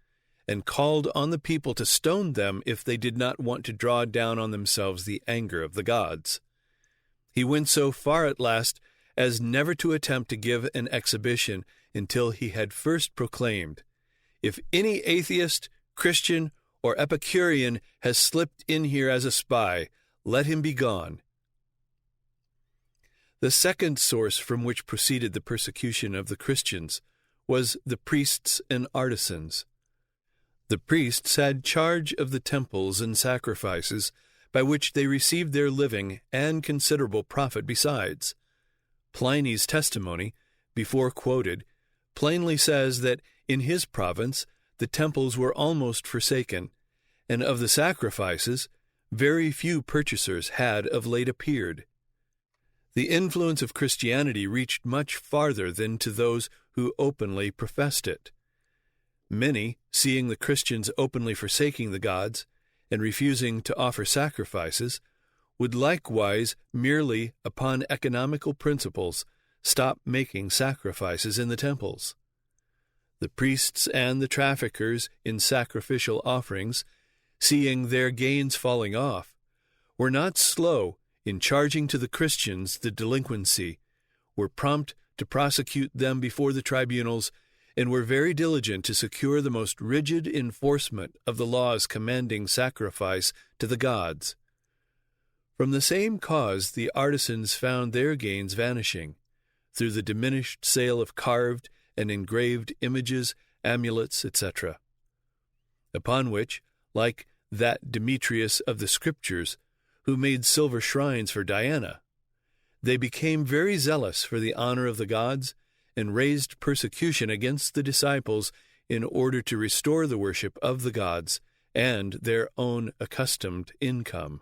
and called on the people to stone them if they did not want to draw down on themselves the anger of the gods. He went so far at last as never to attempt to give an exhibition until he had first proclaimed, "If any atheist, Christian, or Epicurean has slipped in here as a spy, let him be gone." The second source from which proceeded the persecution of the Christians was the priests and artisans. The priests had charge of the temples and sacrifices, by which they received their living and considerable profit besides. Pliny's testimony, before quoted, plainly says that in his province the temples were almost forsaken, and of the sacrifices very few purchasers had of late appeared. The influence of Christianity reached much farther than to those who openly professed it. Many, seeing the Christians openly forsaking the gods and refusing to offer sacrifices, would likewise, merely upon economical principles, stop making sacrifices in the temples. The priests and the traffickers in sacrificial offerings, seeing their gains falling off, were not slow in charging to the Christians the delinquency, were prompt to prosecute them before the tribunals, and were very diligent to secure the most rigid enforcement of the laws commanding sacrifice to the gods. From the same cause the artisans found their gains vanishing, through the diminished sale of carved and engraved images, amulets, etc. Upon which, like that Demetrius of the Scriptures, who made silver shrines for Diana, they became very zealous for the honor of the gods, and raised persecution against the disciples in order to restore the worship of the gods and their own accustomed income.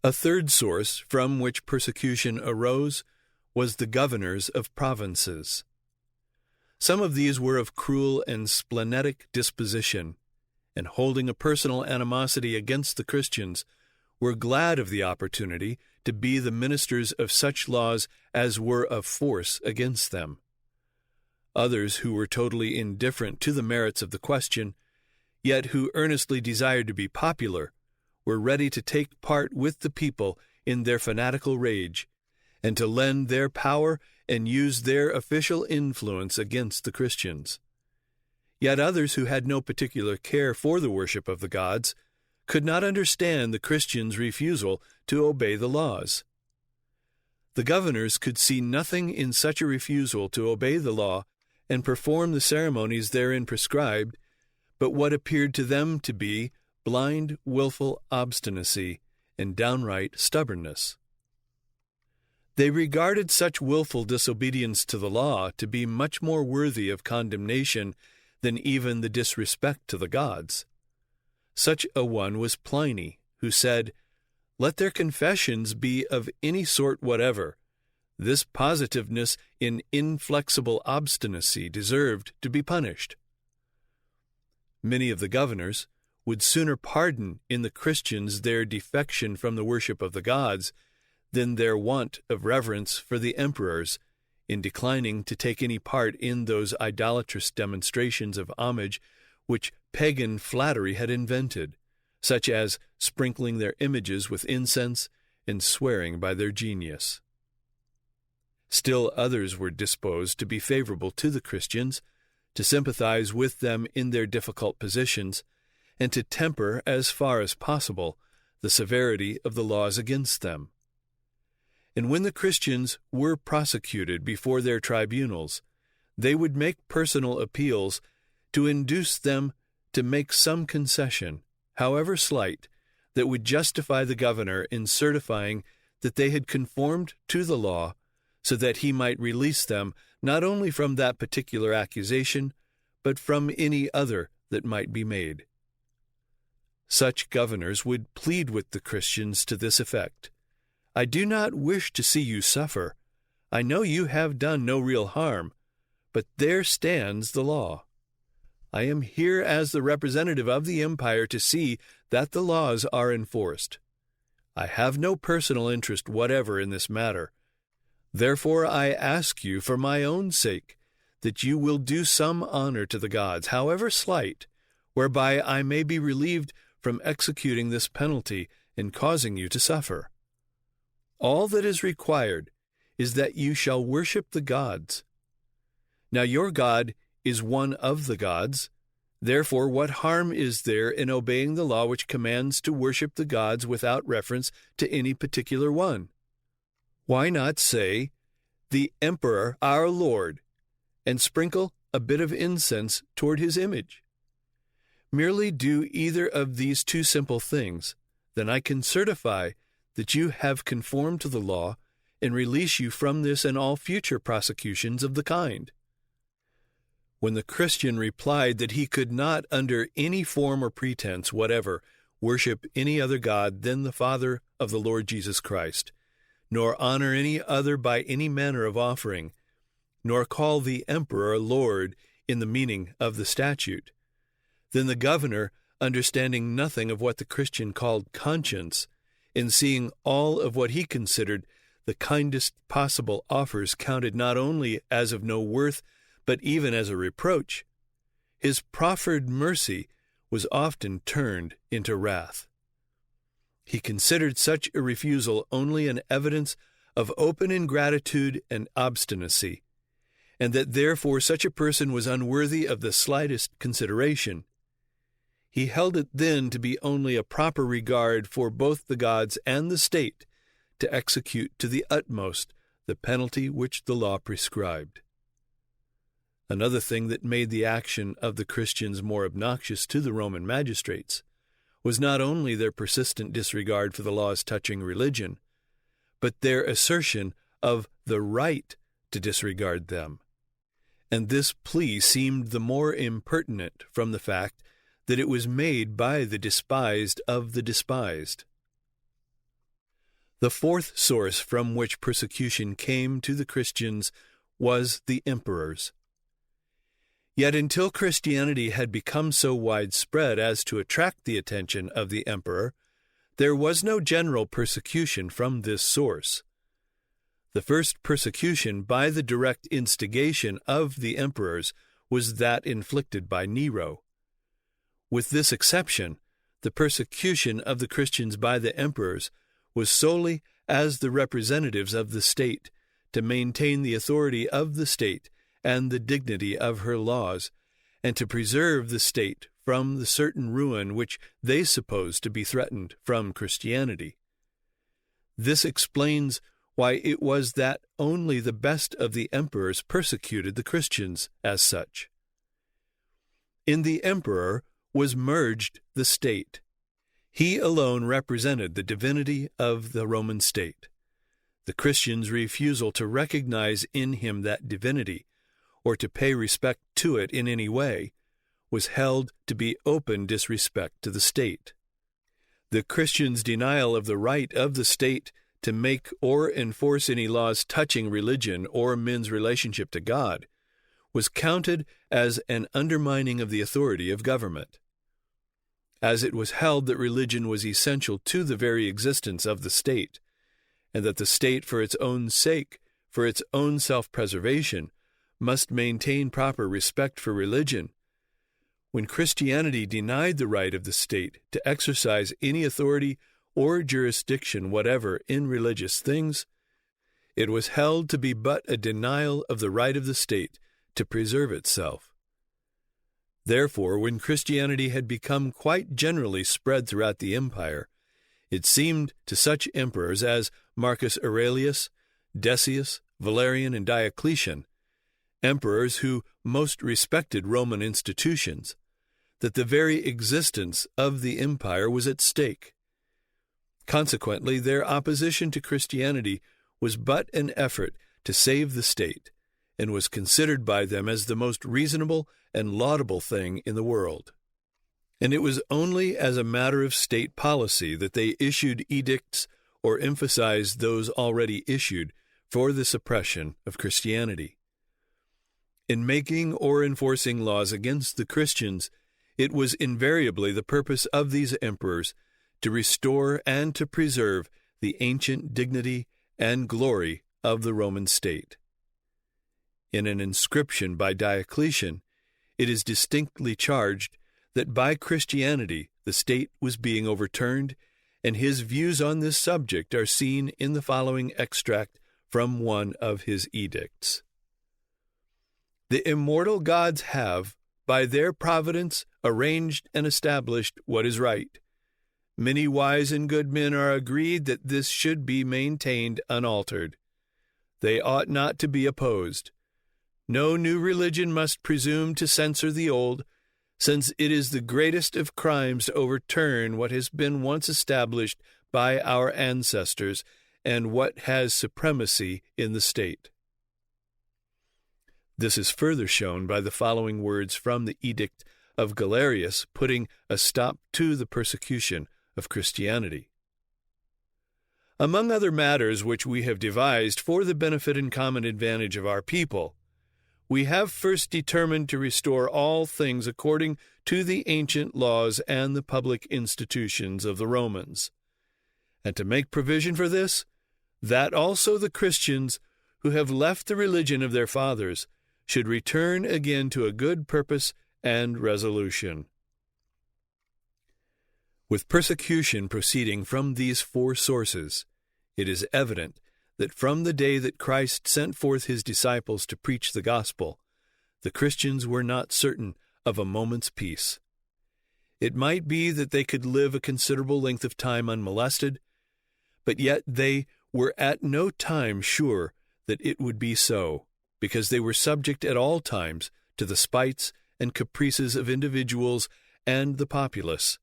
A third source from which persecution arose was the governors of provinces. Some of these were of cruel and splenetic disposition, and holding a personal animosity against the Christians, were glad of the opportunity to be the ministers of such laws as were of force against them. Others who were totally indifferent to the merits of the question, yet who earnestly desired to be popular, were ready to take part with the people in their fanatical rage, and to lend their power and use their official influence against the Christians. Yet others who had no particular care for the worship of the gods could not understand the Christians' refusal to obey the laws. The governors could see nothing in such a refusal to obey the law and perform the ceremonies therein prescribed, but what appeared to them to be blind, willful obstinacy and downright stubbornness. They regarded such willful disobedience to the law to be much more worthy of condemnation than even the disrespect to the gods. Such a one was Pliny, who said, "Let their confessions be of any sort whatever. This positiveness in inflexible obstinacy deserved to be punished." Many of the governors would sooner pardon in the Christians their defection from the worship of the gods than their want of reverence for the emperors, in declining to take any part in those idolatrous demonstrations of homage which pagan flattery had invented, such as sprinkling their images with incense and swearing by their genius. Still others were disposed to be favorable to the Christians, to sympathize with them in their difficult positions, and to temper, as far as possible, the severity of the laws against them. And when the Christians were prosecuted before their tribunals, they would make personal appeals to induce them to make some concession, however slight, that would justify the governor in certifying that they had conformed to the law, so that he might release them not only from that particular accusation, but from any other that might be made. Such governors would plead with the Christians to this effect: I do not wish to see you suffer. I know you have done no real harm, but there stands the law. I am here as the representative of the empire to see that the laws are enforced. I have no personal interest whatever in this matter. Therefore I ask you for my own sake that you will do some honor to the gods, however slight, whereby I may be relieved from executing this penalty and causing you to suffer. All that is required is that you shall worship the gods. Now your God is one of the gods. Therefore, what harm is there in obeying the law which commands to worship the gods without reference to any particular one? Why not say, the emperor, our Lord, and sprinkle a bit of incense toward his image? Merely do either of these two simple things, then I can certify that you have conformed to the law and release you from this and all future prosecutions of the kind. When the Christian replied that he could not, under any form or pretense whatever, worship any other God than the Father of the Lord Jesus Christ, nor honor any other by any manner of offering, nor call the emperor Lord in the meaning of the statute, then the governor, understanding nothing of what the Christian called conscience, and seeing all of what he considered the kindest possible offers counted not only as of no worth, but even as a reproach, his proffered mercy was often turned into wrath. He considered such a refusal only an evidence of open ingratitude and obstinacy, and that therefore such a person was unworthy of the slightest consideration. He held it then to be only a proper regard for both the gods and the state to execute to the utmost the penalty which the law prescribed. Another thing that made the action of the Christians more obnoxious to the Roman magistrates was not only their persistent disregard for the laws touching religion, but their assertion of the right to disregard them. And this plea seemed the more impertinent from the fact that it was made by the despised of the despised. The fourth source from which persecution came to the Christians was the emperors. Yet until Christianity had become so widespread as to attract the attention of the emperor, there was no general persecution from this source. The first persecution by the direct instigation of the emperors was that inflicted by Nero. With this exception, the persecution of the Christians by the emperors was solely as the representatives of the state, to maintain the authority of the state and the dignity of her laws, and to preserve the state from the certain ruin which they supposed to be threatened from Christianity. This explains why it was that only the best of the emperors persecuted the Christians as such. In the emperor was merged the state. He alone represented the divinity of the Roman state. The Christians' refusal to recognize in him that divinity, or to pay respect to it in any way, was held to be open disrespect to the state. The Christians' denial of the right of the state to make or enforce any laws touching religion or men's relationship to God was counted as an undermining of the authority of government. As it was held that religion was essential to the very existence of the state, and that the state for its own sake, for its own self-preservation, must maintain proper respect for religion, when Christianity denied the right of the state to exercise any authority or jurisdiction whatever in religious things, it was held to be but a denial of the right of the state to preserve itself. Therefore, when Christianity had become quite generally spread throughout the empire, it seemed to such emperors as Marcus Aurelius, Decius, Valerian, and Diocletian, emperors who most respected Roman institutions, that the very existence of the empire was at stake. Consequently, their opposition to Christianity was but an effort to save the state, and was considered by them as the most reasonable and laudable thing in the world. And it was only as a matter of state policy that they issued edicts or emphasized those already issued for the suppression of Christianity. In making or enforcing laws against the Christians, it was invariably the purpose of these emperors to restore and to preserve the ancient dignity and glory of the Roman state. In an inscription by Diocletian, it is distinctly charged that by Christianity the state was being overturned, and his views on this subject are seen in the following extract from one of his edicts. The immortal gods have, by their providence, arranged and established what is right. Many wise and good men are agreed that this should be maintained unaltered. They ought not to be opposed. No new religion must presume to censor the old, since it is the greatest of crimes to overturn what has been once established by our ancestors and what has supremacy in the state. This is further shown by the following words from the Edict of Galerius, putting a stop to the persecution of Christianity. Among other matters which we have devised for the benefit and common advantage of our people, we have first determined to restore all things according to the ancient laws and the public institutions of the Romans, and to make provision for this, that also the Christians who have left the religion of their fathers should return again to a good purpose and resolution. With persecution proceeding from these four sources, it is evident that from the day that Christ sent forth his disciples to preach the gospel, the Christians were not certain of a moment's peace. It might be that they could live a considerable length of time unmolested, but yet they were at no time sure that it would be so, because they were subject at all times to the spites and caprices of individuals and the populace,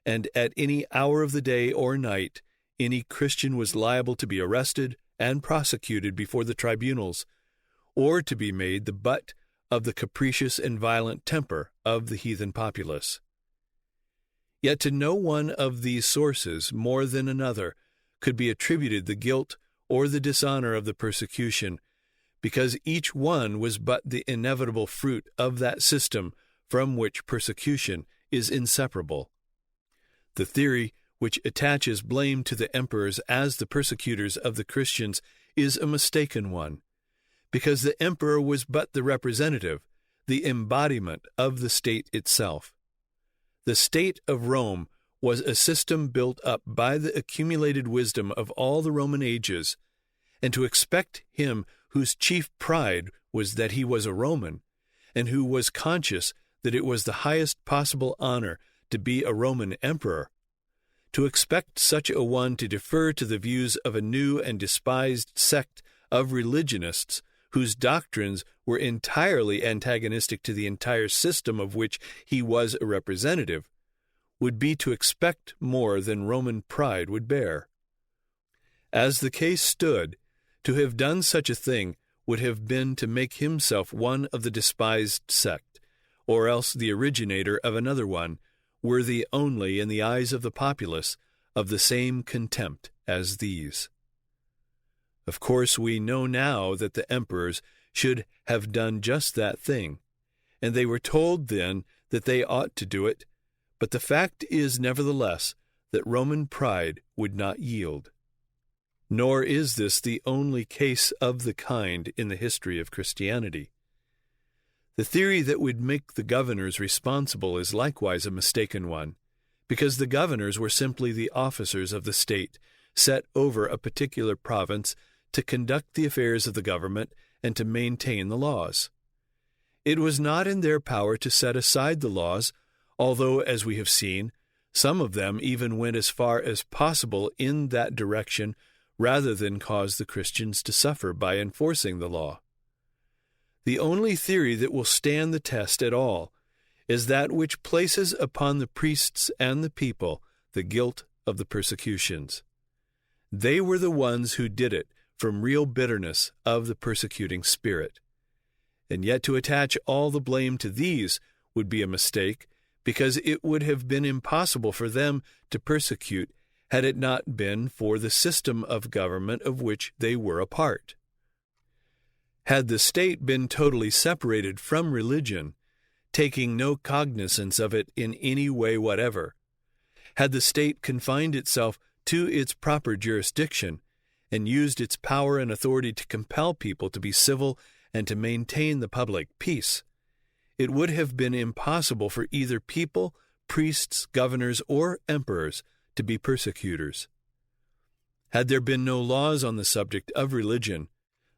and at any hour of the day or night any Christian was liable to be arrested and prosecuted before the tribunals, or to be made the butt of the capricious and violent temper of the heathen populace. Yet to no one of these sources more than another could be attributed the guilt or the dishonor of the persecution, because each one was but the inevitable fruit of that system from which persecution is inseparable. The theory which attaches blame to the emperors as the persecutors of the Christians is a mistaken one, because the emperor was but the representative, the embodiment of the state itself. The state of Rome was a system built up by the accumulated wisdom of all the Roman ages, and to expect him whose chief pride was that he was a Roman, and who was conscious that it was the highest possible honor to be a Roman emperor, to expect such a one to defer to the views of a new and despised sect of religionists whose doctrines were entirely antagonistic to the entire system of which he was a representative, would be to expect more than Roman pride would bear. As the case stood, to have done such a thing would have been to make himself one of the despised sect, or else the originator of another one, worthy only in the eyes of the populace of the same contempt as these. Of course, we know now that the emperors should have done just that thing, and they were told then that they ought to do it, but the fact is nevertheless that Roman pride would not yield. Nor is this the only case of the kind in the history of Christianity. The theory that would make the governors responsible is likewise a mistaken one, because the governors were simply the officers of the state, set over a particular province to conduct the affairs of the government and to maintain the laws. It was not in their power to set aside the laws, although, as we have seen, some of them even went as far as possible in that direction rather than cause the Christians to suffer by enforcing the law. The only theory that will stand the test at all is that which places upon the priests and the people the guilt of the persecutions. They were the ones who did it from real bitterness of the persecuting spirit. And yet to attach all the blame to these would be a mistake, because it would have been impossible for them to persecute had it not been for the system of government of which they were a part. Had the state been totally separated from religion, taking no cognizance of it in any way whatever, had the state confined itself to its proper jurisdiction and used its power and authority to compel people to be civil and to maintain the public peace, it would have been impossible for either people, priests, governors, or emperors to be persecutors. Had there been no laws on the subject of religion,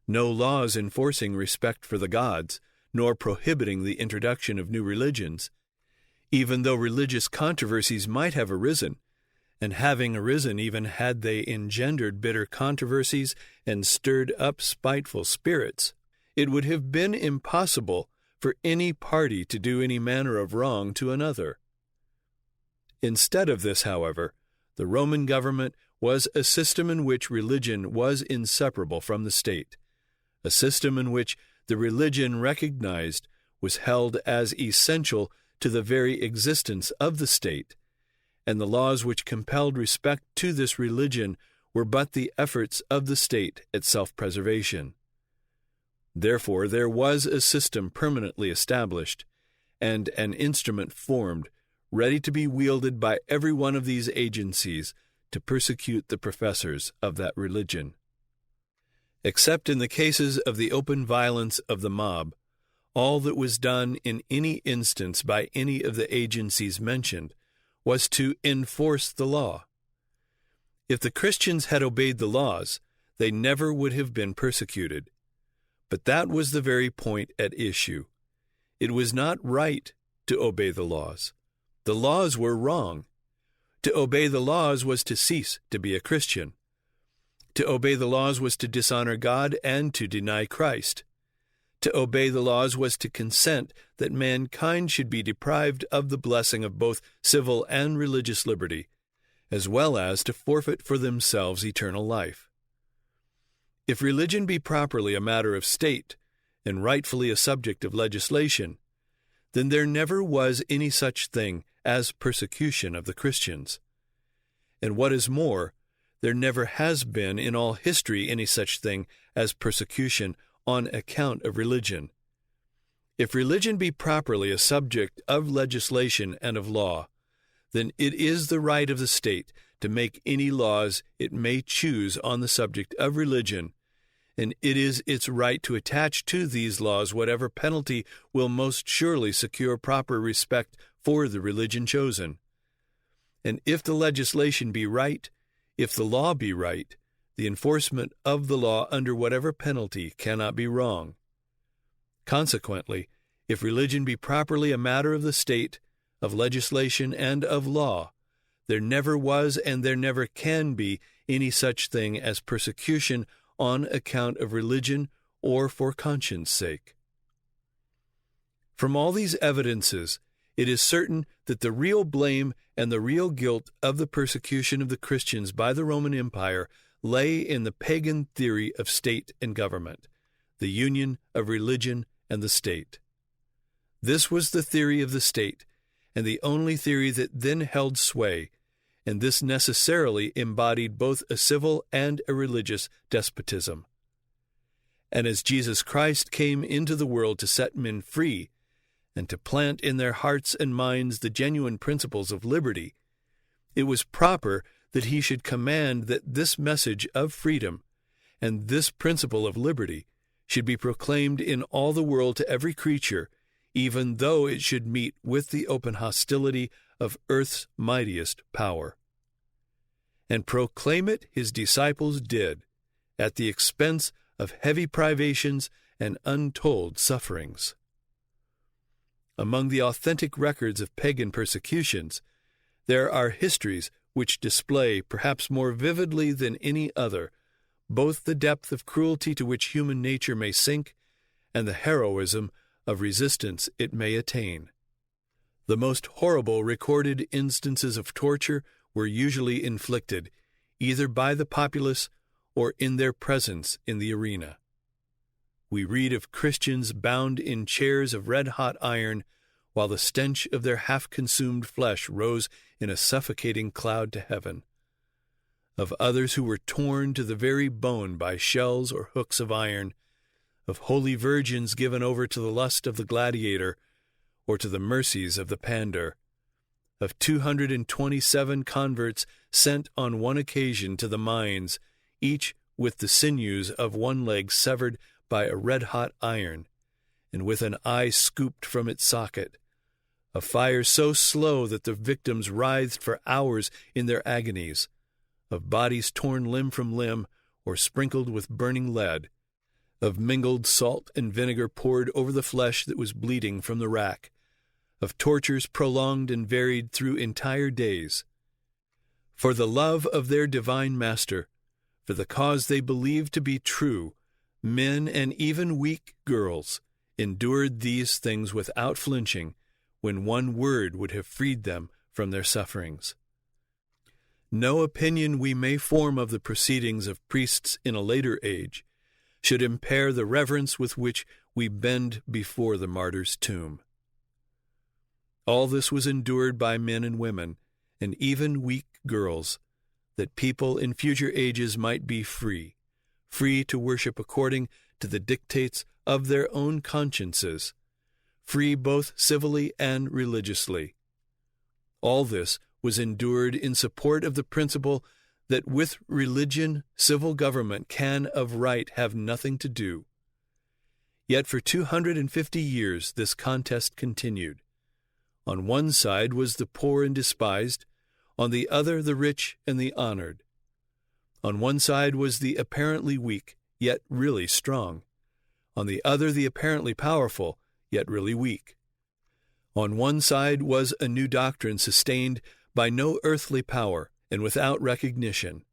no laws enforcing respect for the gods, nor prohibiting the introduction of new religions, even though religious controversies might have arisen, and having arisen even had they engendered bitter controversies and stirred up spiteful spirits, it would have been impossible for any party to do any manner of wrong to another. Instead of this, however, the Roman government was a system in which religion was inseparable from the state, a system in which the religion recognized was held as essential to the very existence of the state, and the laws which compelled respect to this religion were but the efforts of the state at self-preservation. Therefore, there was a system permanently established, and an instrument formed, ready to be wielded by every one of these agencies to persecute the professors of that religion. Except in the cases of the open violence of the mob, all that was done in any instance by any of the agencies mentioned was to enforce the law. If the Christians had obeyed the laws, they never would have been persecuted. But that was the very point at issue. It was not right to obey the laws. The laws were wrong. To obey the laws was to cease to be a Christian. To obey the laws was to dishonor God and to deny Christ. To obey the laws was to consent that mankind should be deprived of the blessing of both civil and religious liberty, as well as to forfeit for themselves eternal life. If religion be properly a matter of state, and rightfully a subject of legislation, then there never was any such thing as persecution of the Christians. And what is more, there never has been in all history any such thing as persecution on account of religion. If religion be properly a subject of legislation and of law, then it is the right of the state to make any laws it may choose on the subject of religion, and it is its right to attach to these laws whatever penalty will most surely secure proper respect for the religion chosen. And if the legislation be right, if the law be right, the enforcement of the law under whatever penalty cannot be wrong. Consequently, if religion be properly a matter of the state, of legislation, and of law, there never was and there never can be any such thing as persecution on account of religion or for conscience' sake. From all these evidences, it is certain that the real blame and the real guilt of the persecution of the Christians by the Roman Empire lay in the pagan theory of state and government, the union of religion and the state. This was the theory of the state, and the only theory that then held sway, and this necessarily embodied both a civil and a religious despotism. And as Jesus Christ came into the world to set men free, and to plant in their hearts and minds the genuine principles of liberty, it was proper that he should command that this message of freedom and this principle of liberty should be proclaimed in all the world to every creature, even though it should meet with the open hostility of earth's mightiest power. And proclaim it his disciples did, at the expense of heavy privations and untold sufferings. Among the authentic records of pagan persecutions, there are histories which display, perhaps more vividly than any other, both the depth of cruelty to which human nature may sink and the heroism of resistance it may attain. The most horrible recorded instances of torture were usually inflicted either by the populace or in their presence in the arena. We read of Christians bound in chairs of red-hot iron, while the stench of their half-consumed flesh rose in a suffocating cloud to heaven. Of others who were torn to the very bone by shells or hooks of iron, of holy virgins given over to the lust of the gladiator or to the mercies of the pander, of 227 converts sent on one occasion to the mines, each with the sinews of one leg severed by a red-hot iron, and with an eye scooped from its socket, a fire so slow that the victims writhed for hours in their agonies, of bodies torn limb from limb or sprinkled with burning lead, of mingled salt and vinegar poured over the flesh that was bleeding from the rack, of tortures prolonged and varied through entire days. For the love of their divine Master, for the cause they believed to be true, men and even weak girls endured these things without flinching, when one word would have freed them from their sufferings. No opinion we may form of the proceedings of priests in a later age should impair the reverence with which we bend before the martyr's tomb. All this was endured by men and women, and even weak girls, that people in future ages might be free to worship according to the dictates of their own consciences, free both civilly and religiously. All this was endured in support of the principle that with religion civil government can of right have nothing to do. Yet for 250 years this contest continued. On one side was the poor and despised, on the other the rich and the honored. On one side was the apparently weak, yet really strong. On the other the apparently powerful, yet really weak. On one side was a new doctrine sustained by no earthly power and without recognition.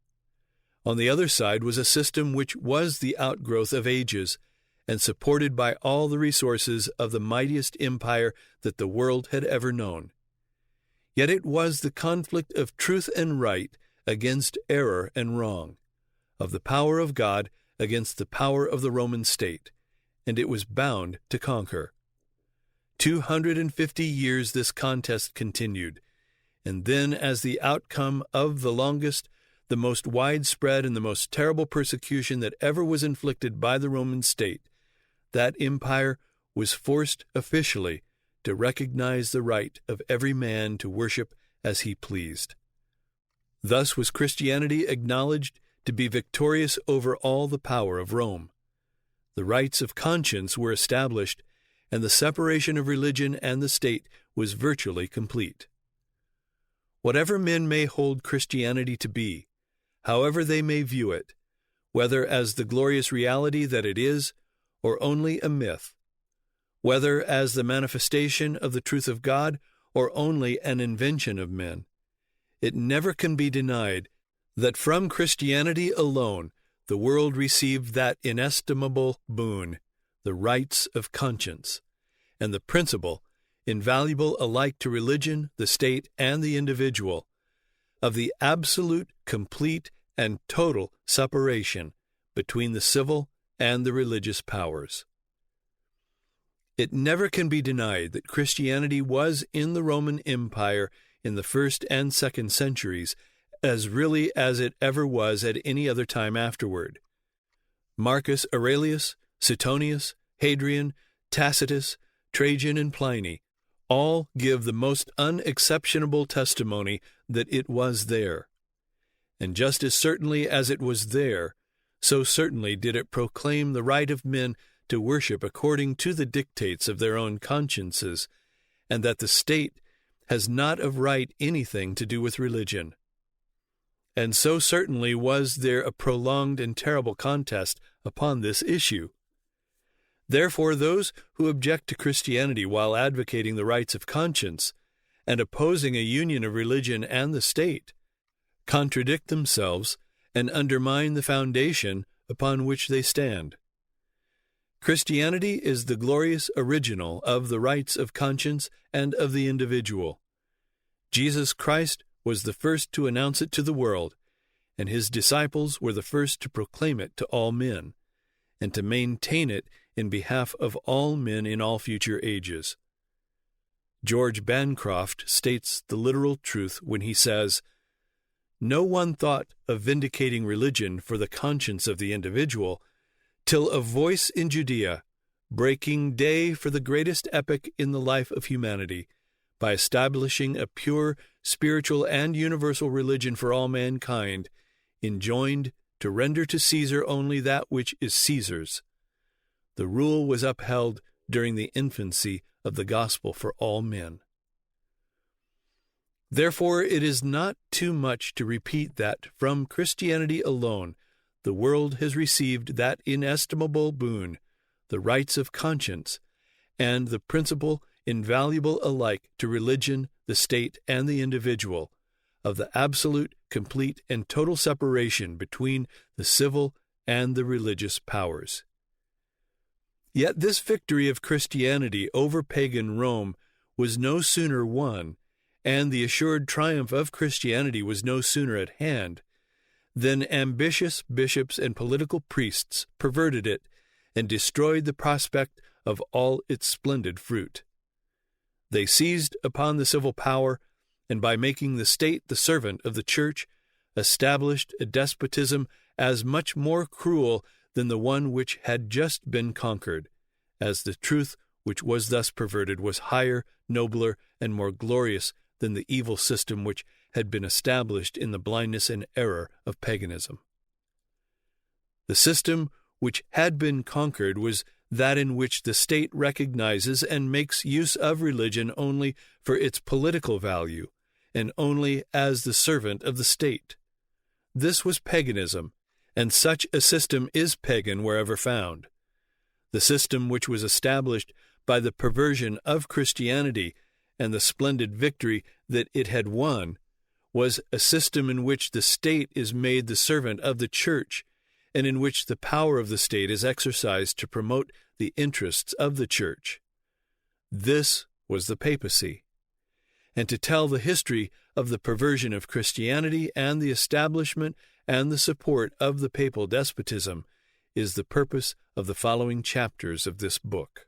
On the other side was a system which was the outgrowth of ages, and supported by all the resources of the mightiest empire that the world had ever known. Yet it was the conflict of truth and right against error and wrong, of the power of God against the power of the Roman state, and it was bound to conquer. 250 years this contest continued, and then as the outcome of the longest, the most widespread, and the most terrible persecution that ever was inflicted by the Roman state, that empire was forced officially to recognize the right of every man to worship as he pleased. Thus was Christianity acknowledged to be victorious over all the power of Rome. The rights of conscience were established, and the separation of religion and the state was virtually complete. Whatever men may hold Christianity to be, however they may view it, whether as the glorious reality that it is, or only a myth, whether as the manifestation of the truth of God or only an invention of men, it never can be denied that from Christianity alone the world received that inestimable boon, the rights of conscience, and the principle, invaluable alike to religion, the state, and the individual, of the absolute, complete, and total separation between the civil and the religious powers. It never can be denied that Christianity was in the Roman Empire in the 1st and 2nd centuries as really as it ever was at any other time afterward. Marcus Aurelius, Suetonius, Hadrian, Tacitus, Trajan, and Pliny all give the most unexceptionable testimony that it was there. And just as certainly as it was there, so certainly did it proclaim the right of men to worship according to the dictates of their own consciences, and that the state has not of right anything to do with religion. And so certainly was there a prolonged and terrible contest upon this issue. Therefore, those who object to Christianity while advocating the rights of conscience and opposing a union of religion and the state contradict themselves and undermine the foundation upon which they stand. Christianity is the glorious original of the rights of conscience and of the individual. Jesus Christ was the first to announce it to the world, and his disciples were the first to proclaim it to all men, and to maintain it in behalf of all men in all future ages. George Bancroft states the literal truth when he says, "No one thought of vindicating religion for the conscience of the individual, till a voice in Judea, breaking day for the greatest epoch in the life of humanity, by establishing a pure, spiritual, and universal religion for all mankind, enjoined to render to Caesar only that which is Caesar's. The rule was upheld during the infancy of the gospel for all men." Therefore, it is not too much to repeat that from Christianity alone the world has received that inestimable boon, the rights of conscience, and the principle invaluable alike to religion, the state, and the individual, of the absolute, complete, and total separation between the civil and the religious powers. Yet this victory of Christianity over pagan Rome was no sooner won, and the assured triumph of Christianity was no sooner at hand, than ambitious bishops and political priests perverted it and destroyed the prospect of all its splendid fruit. They seized upon the civil power, and by making the state the servant of the church, established a despotism as much more cruel than the one which had just been conquered, as the truth which was thus perverted was higher, nobler, and more glorious than the evil system which had been established in the blindness and error of paganism. The system which had been conquered was that in which the state recognizes and makes use of religion only for its political value, and only as the servant of the state. This was paganism, and such a system is pagan wherever found. The system which was established by the perversion of Christianity and the splendid victory that it had won was a system in which the state is made the servant of the church, and in which the power of the state is exercised to promote the interests of the church. This was the papacy. And to tell the history of the perversion of Christianity and the establishment and the support of the papal despotism is the purpose of the following chapters of this book.